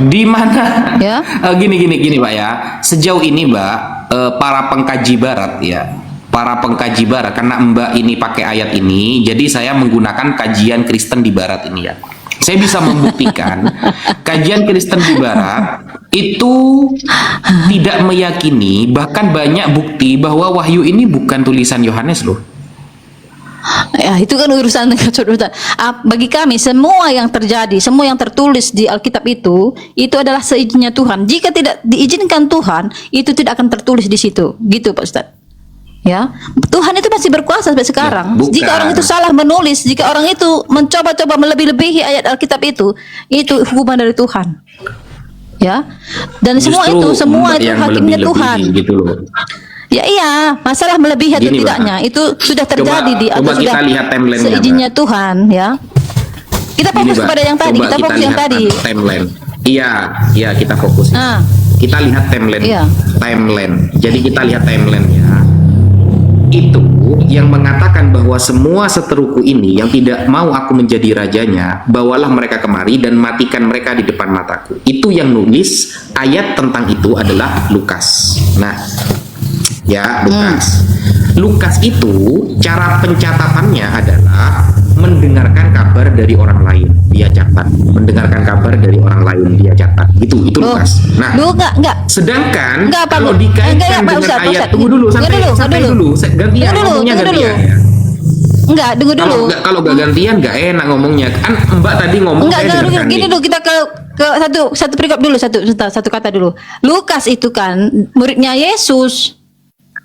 Di mana? Ya. Gini Pak ya. Sejauh ini Mbak, para pengkaji barat ya. Para pengkaji barat, karena Mbak ini pakai ayat ini, jadi saya menggunakan kajian Kristen di barat ini ya. Saya bisa membuktikan kajian Kristen di barat itu tidak meyakini, bahkan banyak bukti bahwa wahyu ini bukan tulisan Yohanes loh. Ya, itu kan urusan bagi kami semua yang terjadi, semua yang tertulis di Alkitab itu adalah seizinnya Tuhan. Jika tidak diizinkan Tuhan, itu tidak akan tertulis di situ. Gitu Pak Ustadz. Ya, Tuhan itu masih berkuasa sampai sekarang. Bukan. Jika orang itu salah menulis, jika orang itu mencoba-coba melebih-lebihi ayat Alkitab itu hukuman dari Tuhan. Ya, dan semua itu yang hakimnya melebih-lebihi Tuhan. gitu loh. Ya iya, masalah melebihi atau Gini, tidaknya Mbak. itu sudah terjadi Coba atau kita sudah lihat timeline-nya, seizinnya Tuhan, ya. Kita fokus Mbak, pada yang tadi, coba kita fokus yang lihat tadi. timeline. Iya, kita fokus. Nah. Kita lihat timeline. Iya. Timeline. Jadi kita lihat timeline-nya. Itu yang mengatakan bahwa semua seteruku ini yang tidak mau aku menjadi rajanya, bawalah mereka kemari dan matikan mereka di depan mataku. Itu yang nulis ayat tentang itu adalah Lukas. Nah, ya Lukas. Lukas itu cara pencatatannya adalah mendengarkan kabar dari orang lain, dia catat. Mendengarkan kabar dari orang lain, dia catat. Itu Lukas. Nah, enggak. sedangkan Enggak, Pak. kalau dikaitkan Enggak, Pak dengan Ustadz, ayat, Ustadz. tunggu dulu, Tunggu dulu. gantian Tunggu dulu, ngomongnya tunggu dulu. gantian ya. Enggak, tunggu dulu. Kalau gak gantian gak enak ngomongnya. Kan Mbak tadi ngomong Enggak, saya dengarkan gini nih. dulu kita ke satu perikop dulu, satu kata dulu. Lukas itu kan muridnya Yesus.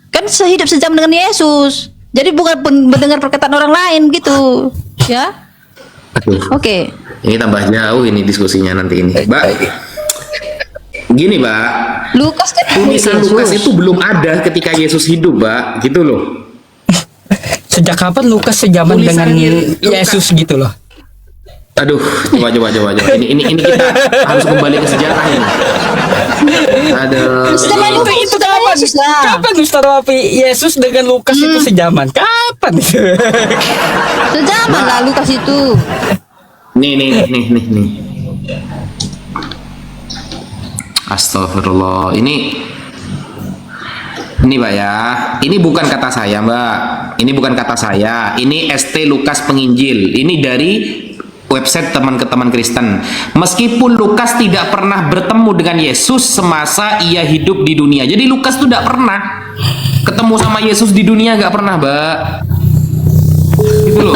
Kan sehidup sejam dengan Yesus. Jadi bukan mendengar perkataan orang lain gitu. Ya. Aduh, Oke. ini tambah jauh ini diskusinya nanti ini. Mbak, gini Mbak, Lukas kan tulisan Yesus. Lukas itu belum ada ketika Yesus hidup Mbak, gitu loh. Sejak kapan Lukas sejaman dengan Tulisannya Lukas. Yesus gitu loh? Aduh, coba. Ini kita harus kembali ke sejarah ini. Aduh. Zaman Itu zaman kapan? Yesus lah. Kapan Ustaz Wafi Yesus dengan Lukas itu sejaman? Kapan itu? Sejaman lah Lukas itu. Nih. Astagfirullah. Ini Mbak ya. Ini bukan kata saya, Mbak. Ini bukan kata saya. Ini ST Lukas Penginjil. Ini dari website teman Kristen. Meskipun Lukas tidak pernah bertemu dengan Yesus semasa ia hidup di dunia. Jadi Lukas tuh tidak pernah ketemu sama Yesus di dunia, nggak pernah, Mbak. Gitu loh.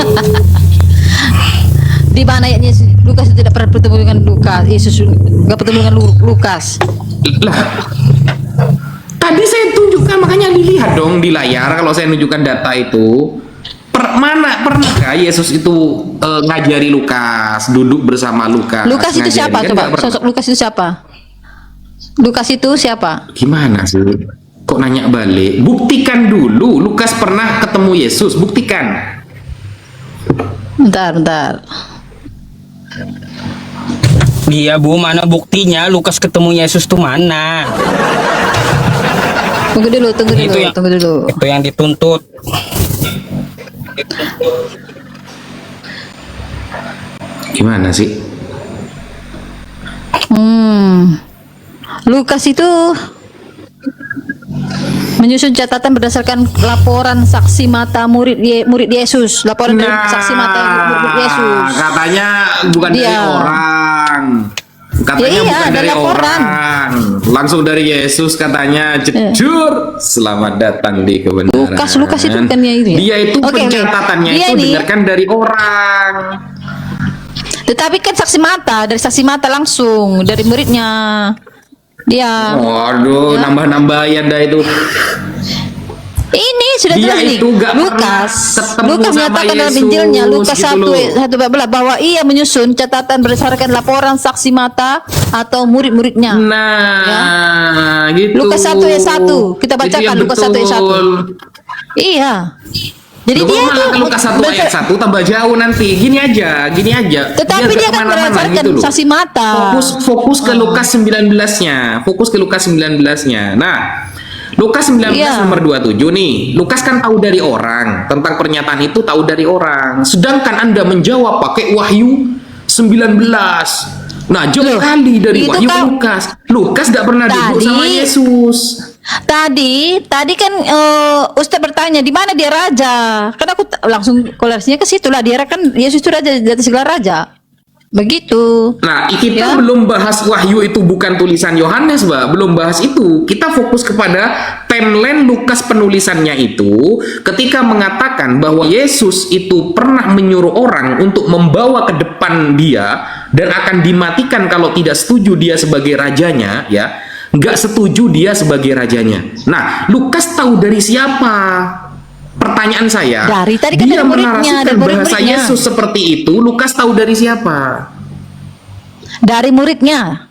Di mana ayatnya Lukas tidak pernah bertemu dengan Lukas, Yesus nggak bertemu dengan Lukas. Lah, tadi saya tunjukkan, makanya dilihat dong di layar kalau saya nunjukkan data itu. Pernahkah Yesus itu ngajari Lukas, duduk bersama Lukas? Lukas itu ngajari? siapa? Kan Coba nggak pernah. sosok Lukas itu siapa? Lukas itu siapa? Gimana sih? Kok nanya balik? Buktikan dulu. Lukas pernah ketemu Yesus. Buktikan. Bentar. Iya Bu, mana buktinya Lukas ketemu Yesus tuh mana? Tunggu dulu. Itu yang dituntut. Gimana sih? Lukas itu menyusun catatan berdasarkan laporan saksi mata murid Yesus, laporan dari saksi mata murid Yesus. Katanya bukan dari Dia. orang. Katanya Ya iya, bukan ada dari laporan. orang. Langsung dari Yesus katanya, jujur, selamat datang di kebenaran. Lukas itu bukannya itu ya? Dia itu Oke. pencatatannya Dia itu ini- dengarkan dari orang. Tetapi kan dari saksi mata langsung dari muridnya. Dia. Waduh, Ya. nambah-nambahin dah itu. Ini sudah Dia jelas nih. itu nggak pernah Lukas ketemu sama menyatakan dalam Yesus, Injilnya Lukas gitu 1:14 bahwa ia menyusun catatan berdasarkan laporan saksi mata atau murid-muridnya. Nah, gitu. Lukas 1:1. Kita Itu bacakan yang Lukas 1:1. betul. Iya. Jadi Loh, dia kok malah tuh ke Lukas 1 ayat 1 tambah jauh nanti. Gini aja. Tetapi Biar dia gak kan kemana-mana berdasarkan loh. saksi mata. Fokus ke Lukas 19-nya. Fokus ke Lukas 19-nya. Nah, Lukas 19 Iya. nomor 27 nih. Lukas kan tahu dari orang. Tentang pernyataan itu tahu dari orang. Sedangkan Anda menjawab pakai Wahyu 19. Nah, jauh Loh, kali dari itu Wahyu ke kan- Lukas. Lukas gak pernah duduk Tadi- sama Yesus. Tadi kan Ustaz bertanya di mana dia raja? Kan aku langsung kolerasinya ke situ lah. Dia kan Yesus itu raja di atas segala raja. Begitu. Nah, kita Ya. belum bahas Wahyu itu bukan tulisan Yohanes, Mbak. Belum bahas itu. Kita fokus kepada timeline Lukas penulisannya itu ketika mengatakan bahwa Yesus itu pernah menyuruh orang untuk membawa ke depan dia dan akan dimatikan kalau tidak setuju dia sebagai rajanya, ya. Nggak setuju dia sebagai rajanya. Nah, Lukas tahu dari siapa? Pertanyaan saya, Dari tadi kan dia dari muridnya, menarasikan dari bahasa murid-muridnya. Yesus seperti itu. Lukas tahu dari siapa? Dari muridnya.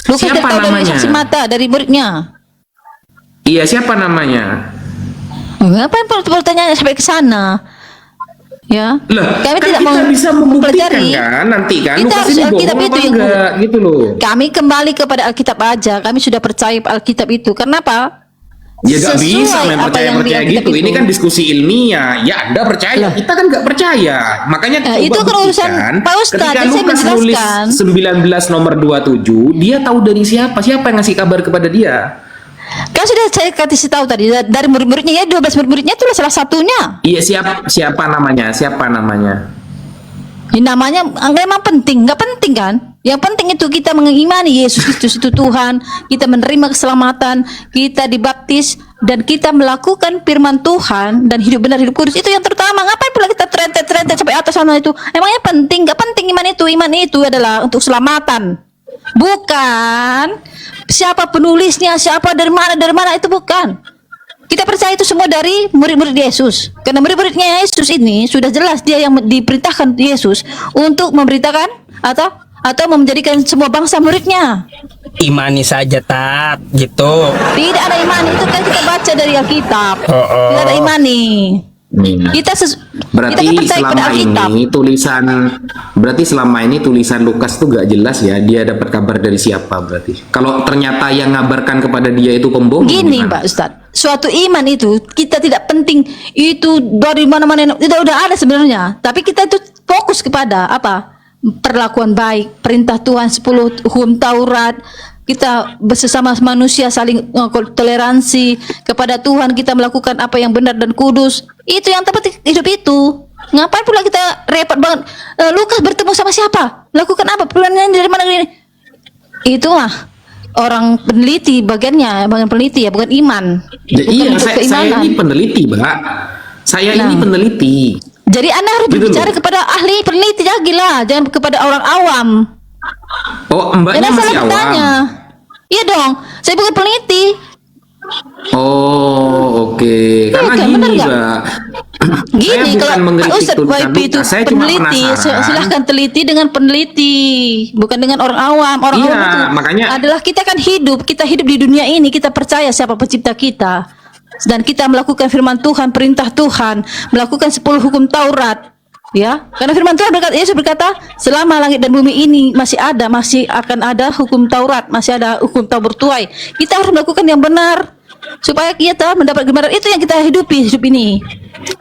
Lukas Siapa tahu dari namanya? saksi mata dari muridnya. Iya, siapa namanya? Ngapain pertanyaan sampai ke sana? Ya. Lah, Kami kan tidak kita mau bisa membuktikan mempelajari. kan nanti kan Kita Lukas harus ini Alkitab bohong itu apa yang enggak gitu loh. Kami kembali kepada Alkitab aja. Kami sudah percaya Alkitab itu. Kenapa? Ya gak bisa Sesuai main apa yang di percaya Alkitab gitu. Ini itu. kan diskusi ilmiah. Ya Anda percaya, Lah. kita kan nggak percaya. Makanya coba itu kan urusan buktikan. Pak Ustadz, Ketika yang saya Lukas nulis menjelaskan. 19 nomor 27, dia tahu dari siapa? Siapa yang ngasih kabar kepada dia? Kan sudah saya kasih tahu tadi dari murid-muridnya ya 12 murid-muridnya itu salah satunya. Iya, siapa namanya? Siapa namanya? Ini namanya memang penting, nggak penting kan? Yang penting itu kita mengimani Yesus Kristus itu Tuhan, kita menerima keselamatan, kita dibaptis dan kita melakukan firman Tuhan dan hidup benar hidup kudus itu yang terutama. Ngapain pula kita terentet sampai atas sana itu? Emangnya penting? Nggak penting iman itu. Iman itu adalah untuk keselamatan. Bukan siapa penulisnya, siapa dari mana itu bukan. Kita percaya itu semua dari murid-murid Yesus. Karena murid-muridnya Yesus ini sudah jelas dia yang diperintahkan Yesus untuk memberitakan atau menjadikan semua bangsa muridnya. Imani saja tat gitu. Tidak ada imani itu kan kita baca dari Alkitab. Oh. Tidak ada imani. Kita Berarti kan percaya pada selama Alkitab. ini selama ini tulisan Lukas tuh gak jelas ya. Dia dapat kabar dari siapa berarti? Kalau ternyata yang ngabarkan kepada dia itu pembohong. Gini gimana? Pak Ustadz, suatu iman itu kita tidak penting itu dari mana-mana itu udah ada sebenarnya. Tapi kita itu fokus kepada apa? Perlakuan baik, perintah Tuhan 10 hukum Taurat. Kita bersama manusia saling toleransi kepada Tuhan, kita melakukan apa yang benar dan kudus. Itu yang tepat hidup itu. Ngapain pula kita repot banget? Lukas bertemu sama siapa? Lakukan apa? Bulannya dari mana ini? Itu mah orang peneliti bagian peneliti ya, bukan iman. Ya, Bukan iya, untuk saya keimanan. ini peneliti, Mbak. Saya ini Nah. peneliti. Jadi Anda harus Gitu berbicara loh. kepada ahli peneliti lagi lah, jangan kepada orang awam. Oh, Mbaknya Anda masih salah awam. bertanya. Iya dong, saya bukan peneliti. Oh, oke. Karena kan, gini, benar nggak? Mbak. Gini, Saya bukan kalau Pak mengkritik Ustadz tulisan YP itu Lukas. Saya cuma peneliti, penasaran. silahkan teliti dengan peneliti, bukan dengan orang awam. Orang Iya, awam itu makanya- adalah kita kan kita hidup di dunia ini, kita percaya siapa pencipta kita. Dan kita melakukan firman Tuhan, perintah Tuhan, melakukan 10 hukum Taurat. Ya, karena firman Tuhan berkata, Yesus berkata, selama langit dan bumi ini masih akan ada hukum Taurat, masih ada hukum Taurat bertuai. Kita harus melakukan yang benar supaya kita mendapat kebenaran. Itu yang kita hidup ini.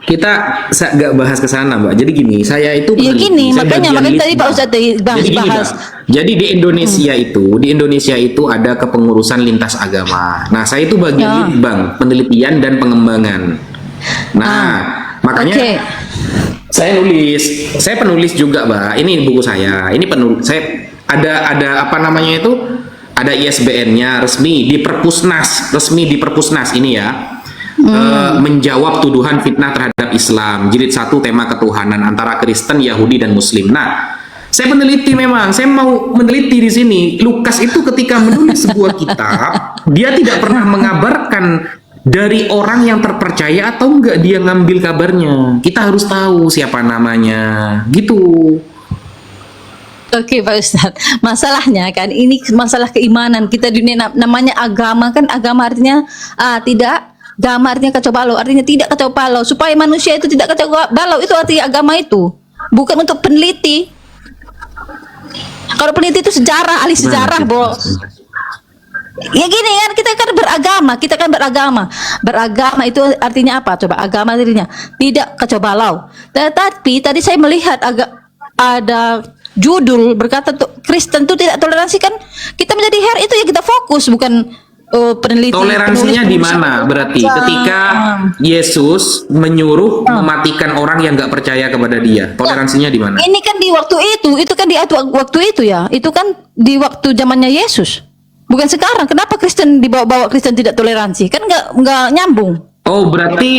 Kita nggak bahas ke sana, Mbak. Jadi gini, saya itu Ya peneliti. gini, Saya makanya bagian tadi litbang. Pak Ustadz Jadi gini, bahas. Mbak. Jadi di Indonesia itu ada kepengurusan lintas agama. Nah, saya itu bagian Ya. litbang, penelitian dan pengembangan. Nah, makanya Oke. saya penulis juga, Mbak. Ini buku saya. Ini saya ada apa namanya itu? Ada ISBN-nya resmi di Perpusnas ini ya. Menjawab tuduhan fitnah terhadap Islam. Jilid 1 tema ketuhanan antara Kristen, Yahudi dan Muslim. Nah, saya peneliti memang. Saya mau meneliti di sini. Lukas itu ketika menulis sebuah kitab, dia tidak pernah mengabarkan dari orang yang terpercaya atau enggak dia ngambil kabarnya. Kita harus tahu siapa namanya. Gitu. Oke Pak Ustadz, masalahnya kan ini masalah keimanan kita dunia namanya agama kan, agama artinya tidak Agama artinya kacau balau, artinya tidak kacau balau. Supaya manusia itu tidak kacau balau, itu arti agama itu. Bukan untuk peneliti. Kalau peneliti itu sejarah, ahli sejarah, bos. Ya gini kan, kita kan beragama. Beragama itu artinya apa? Coba, agama artinya tidak kacau balau. Tetapi tadi saya melihat ada judul berkata Kristen itu tidak toleransi, kan kita menjadi her itu ya kita fokus, bukan peneliti. Toleransinya di mana berarti? Ketika Yesus menyuruh mematikan orang yang nggak percaya kepada dia, toleransinya di mana? Ini kan di waktu itu kan di waktu itu ya, itu kan di waktu zamannya Yesus, bukan sekarang. Kenapa Kristen dibawa-bawa Kristen tidak toleransi? Kan nggak nyambung. Oh, berarti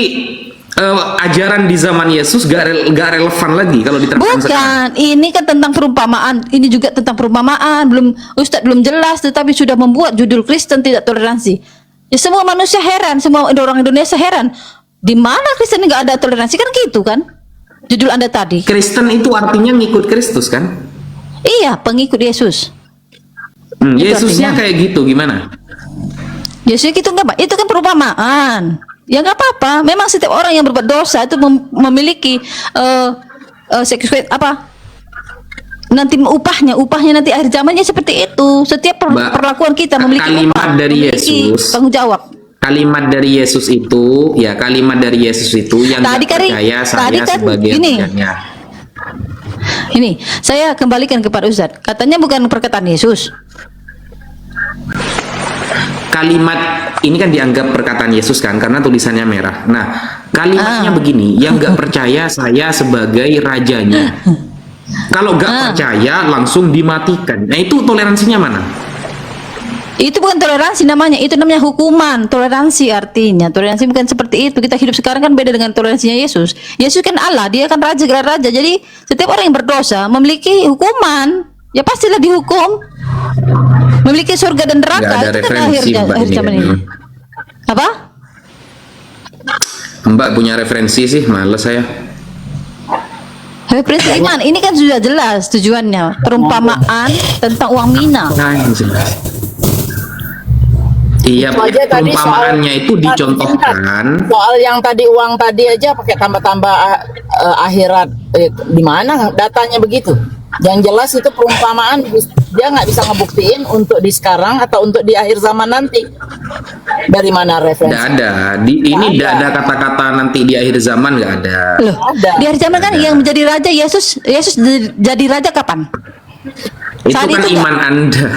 ajaran di zaman Yesus gak relevan lagi kalau diterapkan sekarang. Bukan, ini kan tentang perumpamaan. Ini juga tentang perumpamaan. Ustadz belum jelas, tetapi sudah membuat judul Kristen tidak toleransi. Ya, semua manusia heran, semua orang Indonesia heran. Di mana Kristen nggak ada toleransi, kan gitu kan? Judul Anda tadi. Kristen itu artinya ngikut Kristus kan? Iya, pengikut Yesus. Yesusnya artinya. kayak gitu gimana? Yesus itu enggak, itu kan perumpamaan. Ya nggak apa-apa. Memang setiap orang yang berbuat dosa itu memiliki nanti upahnya nanti akhir zamannya seperti itu. Setiap perlakuan kita memiliki kalimat dari memiliki Yesus, tanggung jawab. Kalimat dari Yesus itu yang Tadi nggak percaya saya kan sebagai gini. rakyatnya. Ini saya kembalikan kepada Ustadz. Katanya bukan perkataan Yesus. Kalimat ini kan dianggap perkataan Yesus kan, karena tulisannya merah. Nah, kalimatnya begini, yang nggak percaya saya sebagai rajanya. Kalau nggak percaya langsung dimatikan. Nah, itu toleransinya mana? Itu bukan toleransi namanya, itu namanya hukuman. Toleransi artinya, toleransi bukan seperti itu. Kita hidup sekarang kan beda dengan toleransinya Yesus. Yesus kan Allah, dia kan raja, gelar raja. Jadi setiap orang yang berdosa memiliki hukuman. Ya pastilah dihukum. Memiliki surga dan neraka. Nggak ada Itu kan referensi, Mbak, akhir zaman ini. Apa? Mbak punya referensi sih, males saya. Referensi iman. Ini kan sudah jelas tujuannya. Perumpamaan tentang uang mina. Nah, ini jelas. Iya, Itu aja tadi perumpamaannya itu dicontohkan. Soal yang tadi uang tadi aja pakai tambah-tambah akhirat. Di mana datanya begitu? Yang jelas itu perumpamaan, dia nggak bisa ngebuktiin untuk di sekarang atau untuk di akhir zaman nanti. Dari mana referensi? Nggak ada. Ini nggak ada kata-kata nanti di akhir zaman, nggak ada. Loh, Ada. di hari zaman kan yang menjadi raja Yesus jadi raja kapan? Itu Saat kan itu iman Anda.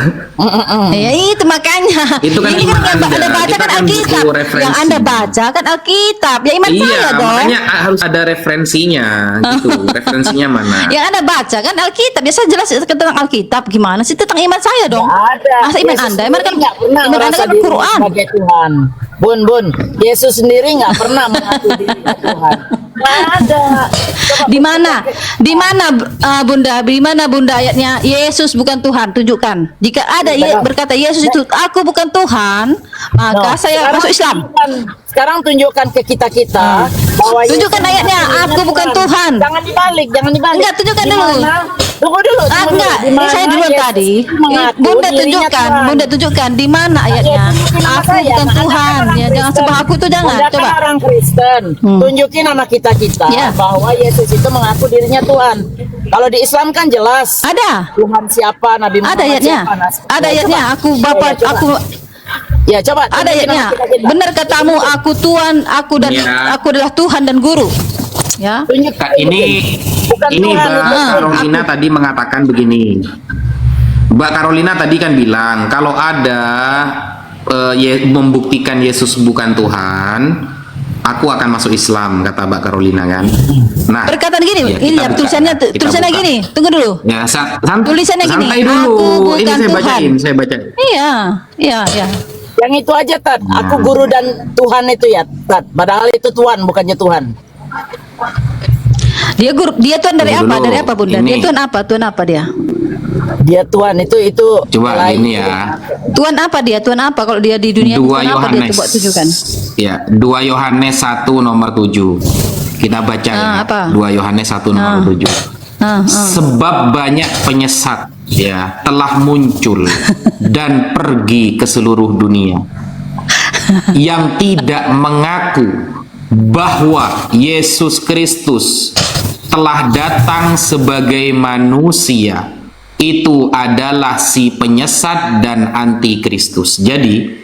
Ya itu makanya. Itu kan ini iman kan yang Anda. Anda baca Kita kan kan Alkitab. butuh referensi. Yang Anda baca kan Alkitab. Ya iman Iya, saya dong. makanya harus ada referensinya gitu. Referensinya mana? Yang Anda baca kan Alkitab. Biasa jelas tentang Alkitab gimana sih tentang iman saya dong. Ada. Masa iman Yesus Anda? sendiri nggak pernah Iman Anda merasa kan diri Quran. sebagai Tuhan. Bun, Yesus sendiri nggak pernah mengaku dirinya Tuhan. Nggak ada. Coba Di mana? Di mana Bunda? Di mana Bunda ayatnya Yesus bukan Tuhan? Tunjukkan. Jika ada berkata Yesus itu aku bukan Tuhan, maka saya sekarang masuk Islam. Sekarang tunjukkan ke kita bahwa Tunjukkan Yesus ayatnya, mengaku aku dirinya bukan Tuhan. Jangan dibalik. Enggak, tunjukkan Di dulu. mana? Tunggu dulu. Enggak, Di ini mana saya duluan Yesus tadi. mengaku Bunda dirinya tunjukkan, Tuhan? Bunda tunjukkan di mana ayatnya. Tunjukin nama Aku saya. bukan Anda kan Tuhan. orang Ya, jangan Kristen. sebab aku tuh jangan. Anda kan Coba. orang Kristen. Tunjukin nama kita Ya. bahwa Yesus itu mengaku dirinya Tuhan. Kalau di Islam kan jelas. Ada. Tuhan siapa, Nabi Muhammad Ada ayatnya. siapa. Ada Ya, ayatnya. coba. Aku Bapak, coba. aku Ya coba. ada tunjukin ayatnya. nama kita. Benar katamu, aku Tuhan, Ya. aku adalah Tuhan dan guru. Ya. Tunjuk. Kak, ini Bukan Tuhan, Mbak itu. Carolina tadi mengatakan begini. Mbak Carolina tadi kan bilang kalau ada membuktikan Yesus bukan Tuhan, aku akan masuk Islam, kata Mbak Carolina kan. Nah, Perkataan gini, ya, ini kita ya, buka. tulisannya Kita tulisannya buka. gini. Tunggu dulu. Ya, Tulisannya gini, santai dulu. aku Ini bukan saya Tuhan. bacain, saya bacain. Iya, iya, iya. Yang itu aja Tat. Aku guru dan Tuhan itu ya Tat. Padahal itu Tuhan bukannya Tuhan. Dia guru, dia Tuhan dari Tunggu apa? dulu. Dari apa Bunda? Ini. Dia Tuhan apa? Tuhan apa dia? Dia Tuhan itu Coba lain. ini ya. Tuhan apa dia? Tuhan apa kalau dia di dunia? 2 Tuhan apa dia? Yohanes. Coba tunjukkan. Ya, 2 Yohanes 1 nomor 7. Kita baca ya. apa? 2 Yohanes 1 nomor 7. Sebab banyak penyesat ya telah muncul dan pergi ke seluruh dunia. yang tidak mengaku bahwa Yesus Kristus telah datang sebagai manusia, itu adalah si penyesat dan antikristus. Jadi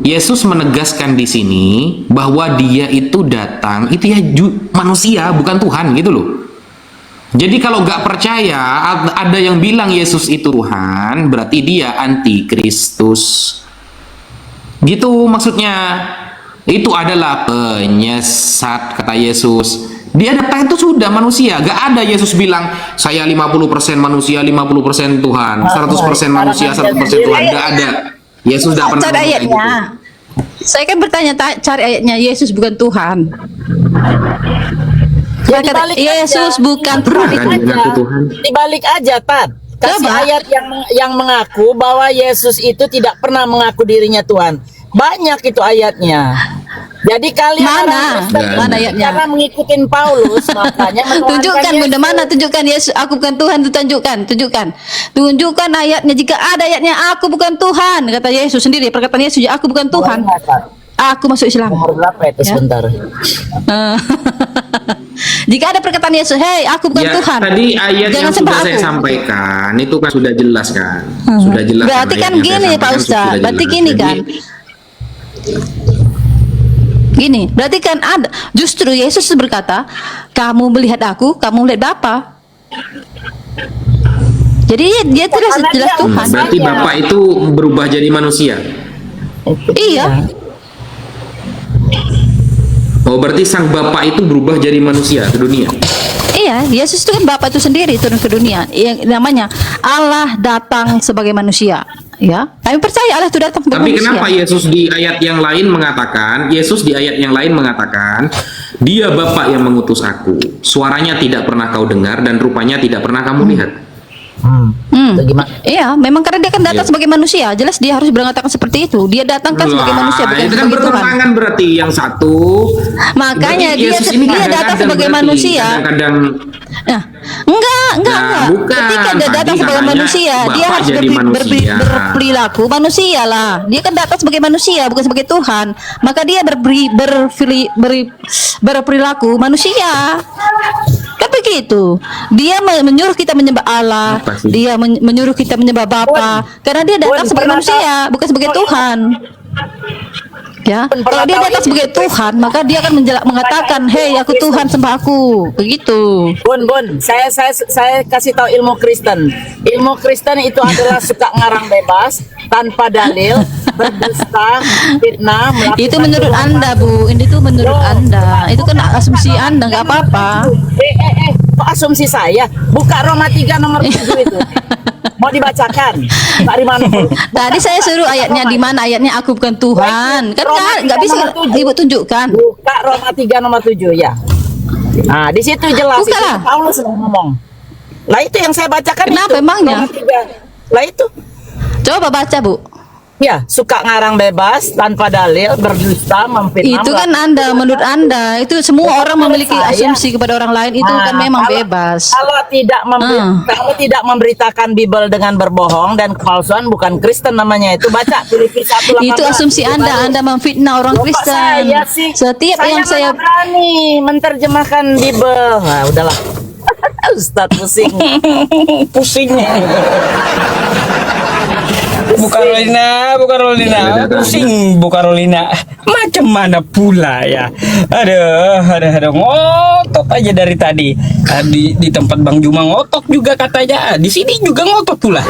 Yesus menegaskan di sini bahwa dia itu datang, itu ya manusia, bukan Tuhan gitu loh. Jadi kalau nggak percaya, ada yang bilang Yesus itu Tuhan, berarti dia antikristus. Gitu maksudnya. Itu adalah penyesat, kata Yesus. Dia datang itu sudah manusia. Gak ada Yesus bilang, saya 50% manusia, 50% Tuhan. 100% manusia, 100% Tuhan. Gak ada. Yesus tidak pernah Cari ngomong kayak ayatnya. gitu. Saya kan bertanya, cari ayatnya Yesus bukan Tuhan. Ya, Dia kata, dibalik Yesus aja. bukan Tuhan. Pernah kan itu. mengaku Tuhan? Dibalik aja, Tat. Kasih Coba. ayat yang mengaku bahwa Yesus itu tidak pernah mengaku dirinya Tuhan. Banyak itu ayatnya. Jadi kalian Mana? orang Kristen Mana ayatnya? karena mengikuti Paulus, makanya menuhankan Tunjukkan Yesus. bunda mana, tunjukkan Yesus aku bukan Tuhan, itu tunjukkan ayatnya. Jika ada ayatnya aku bukan Tuhan, kata Yesus sendiri, perkataan Yesus, aku bukan Tuhan, aku masuk Islam. Nomor berapa itu Ya. sebentar? Jika ada perkataan Yesus, hei aku bukan Ya, Tuhan, tadi ayat jangan yang sembah sudah saya aku. sampaikan itu kan sudah jelas kan, sudah jelas. Berarti kan ayat yang saya gini Pak sampaikan Ustaz, sudah berarti jelas. gini Jadi, kan. Gini, berarti kan ada. Justru Yesus berkata, kamu melihat aku, kamu melihat Bapa. Jadi dia jelas Karena jelas dia Tuhan. berarti Saya- Bapak itu berubah jadi manusia. Iya. Oh, berarti sang Bapak itu berubah jadi manusia ke dunia. Iya, Yesus itu kan Bapa itu sendiri turun ke dunia. Yang namanya Allah datang sebagai manusia. Ya, kami percaya Allah itu datang sebagai Tapi manusia. kenapa Yesus di ayat yang lain mengatakan, dia Bapa yang mengutus aku. Suaranya tidak pernah kau dengar dan rupanya tidak pernah kamu lihat. Itu gimana? Iya, memang karena dia kan datang Iya. sebagai manusia. Jelas dia harus mengatakan seperti itu. Dia datang kan sebagai Wah, manusia, bukan itu kan sebagai Tuhan. bertentangan berarti yang satu. Makanya Berarti Yesus ini dia kadang-kadang datang sebagai berarti, manusia. Kadang-kadang Nah, enggak. Nah, bukan. Ketika dia datang Tadi sebagai katanya manusia, dia Bapak harus jadi manusia. berperilaku manusia lah. Dia kan datang sebagai manusia, bukan sebagai Tuhan. Maka dia berperilaku manusia. Kan begitu. Dia menyuruh kita menyembah Allah. Apa sih? Dia menyuruh kita menyembah Bapa. Karena dia datang Bun, sebagai pernah manusia, bukan sebagai Tuhan. Ya, Bun, kalau pernah dia tahu datang ini? sebagai Tuhan, maka dia akan mengatakan, "Hei, aku Tuhan, sembah aku." Begitu. Bun, saya kasih tahu ilmu Kristen. Ilmu Kristen itu adalah suka ngarang bebas, tanpa dalil, berdusta, fitnah, melakukan Itu menurut tuduhan Anda, Bu. Ini tuh menurut Loh, Anda. Itu kan asumsi Anda, nggak apa-apa. Kok asumsi saya? Buka Roma 3 nomor 7 itu. Mau dibacakan? Pak Rimano. Tadi saya suruh ayatnya di mana ayatnya aku bukan Tuhan. Kan nggak bisa Ibu tunjukkan. Buka Roma 3 nomor 7 ya. Nah, di situ jelas Buka lah. itu Paulus ngomong. Lah itu yang saya bacakan Kenapa itu. emangnya? Roma 3. Lah itu. Coba baca, Bu. Ya, suka ngarang bebas tanpa dalil, berdusta, memfitnah. Itu kan Anda, menurut Anda. Itu semua orang memiliki Saya- asumsi kepada orang lain. Itu kan memang bebas. Kalau kalau tidak memberitakan Bible dengan berbohong dan kepalsuan, bukan Kristen namanya itu. Baca Filipi 1:18. Itu asumsi Anda. Anda memfitnah orang Loh, kok Kristen. saya sih? Setiap yang saya mana berani menerjemahkan Bible. Nah, udahlah. Ustaz pusing. Pusing. Bukan Rolina, pusing bukan Rolina. Macam mana pula ya? Aduh, ngotot aja dari tadi. Di tempat Bang Juma ngotot juga katanya. Di sini juga ngotot pula.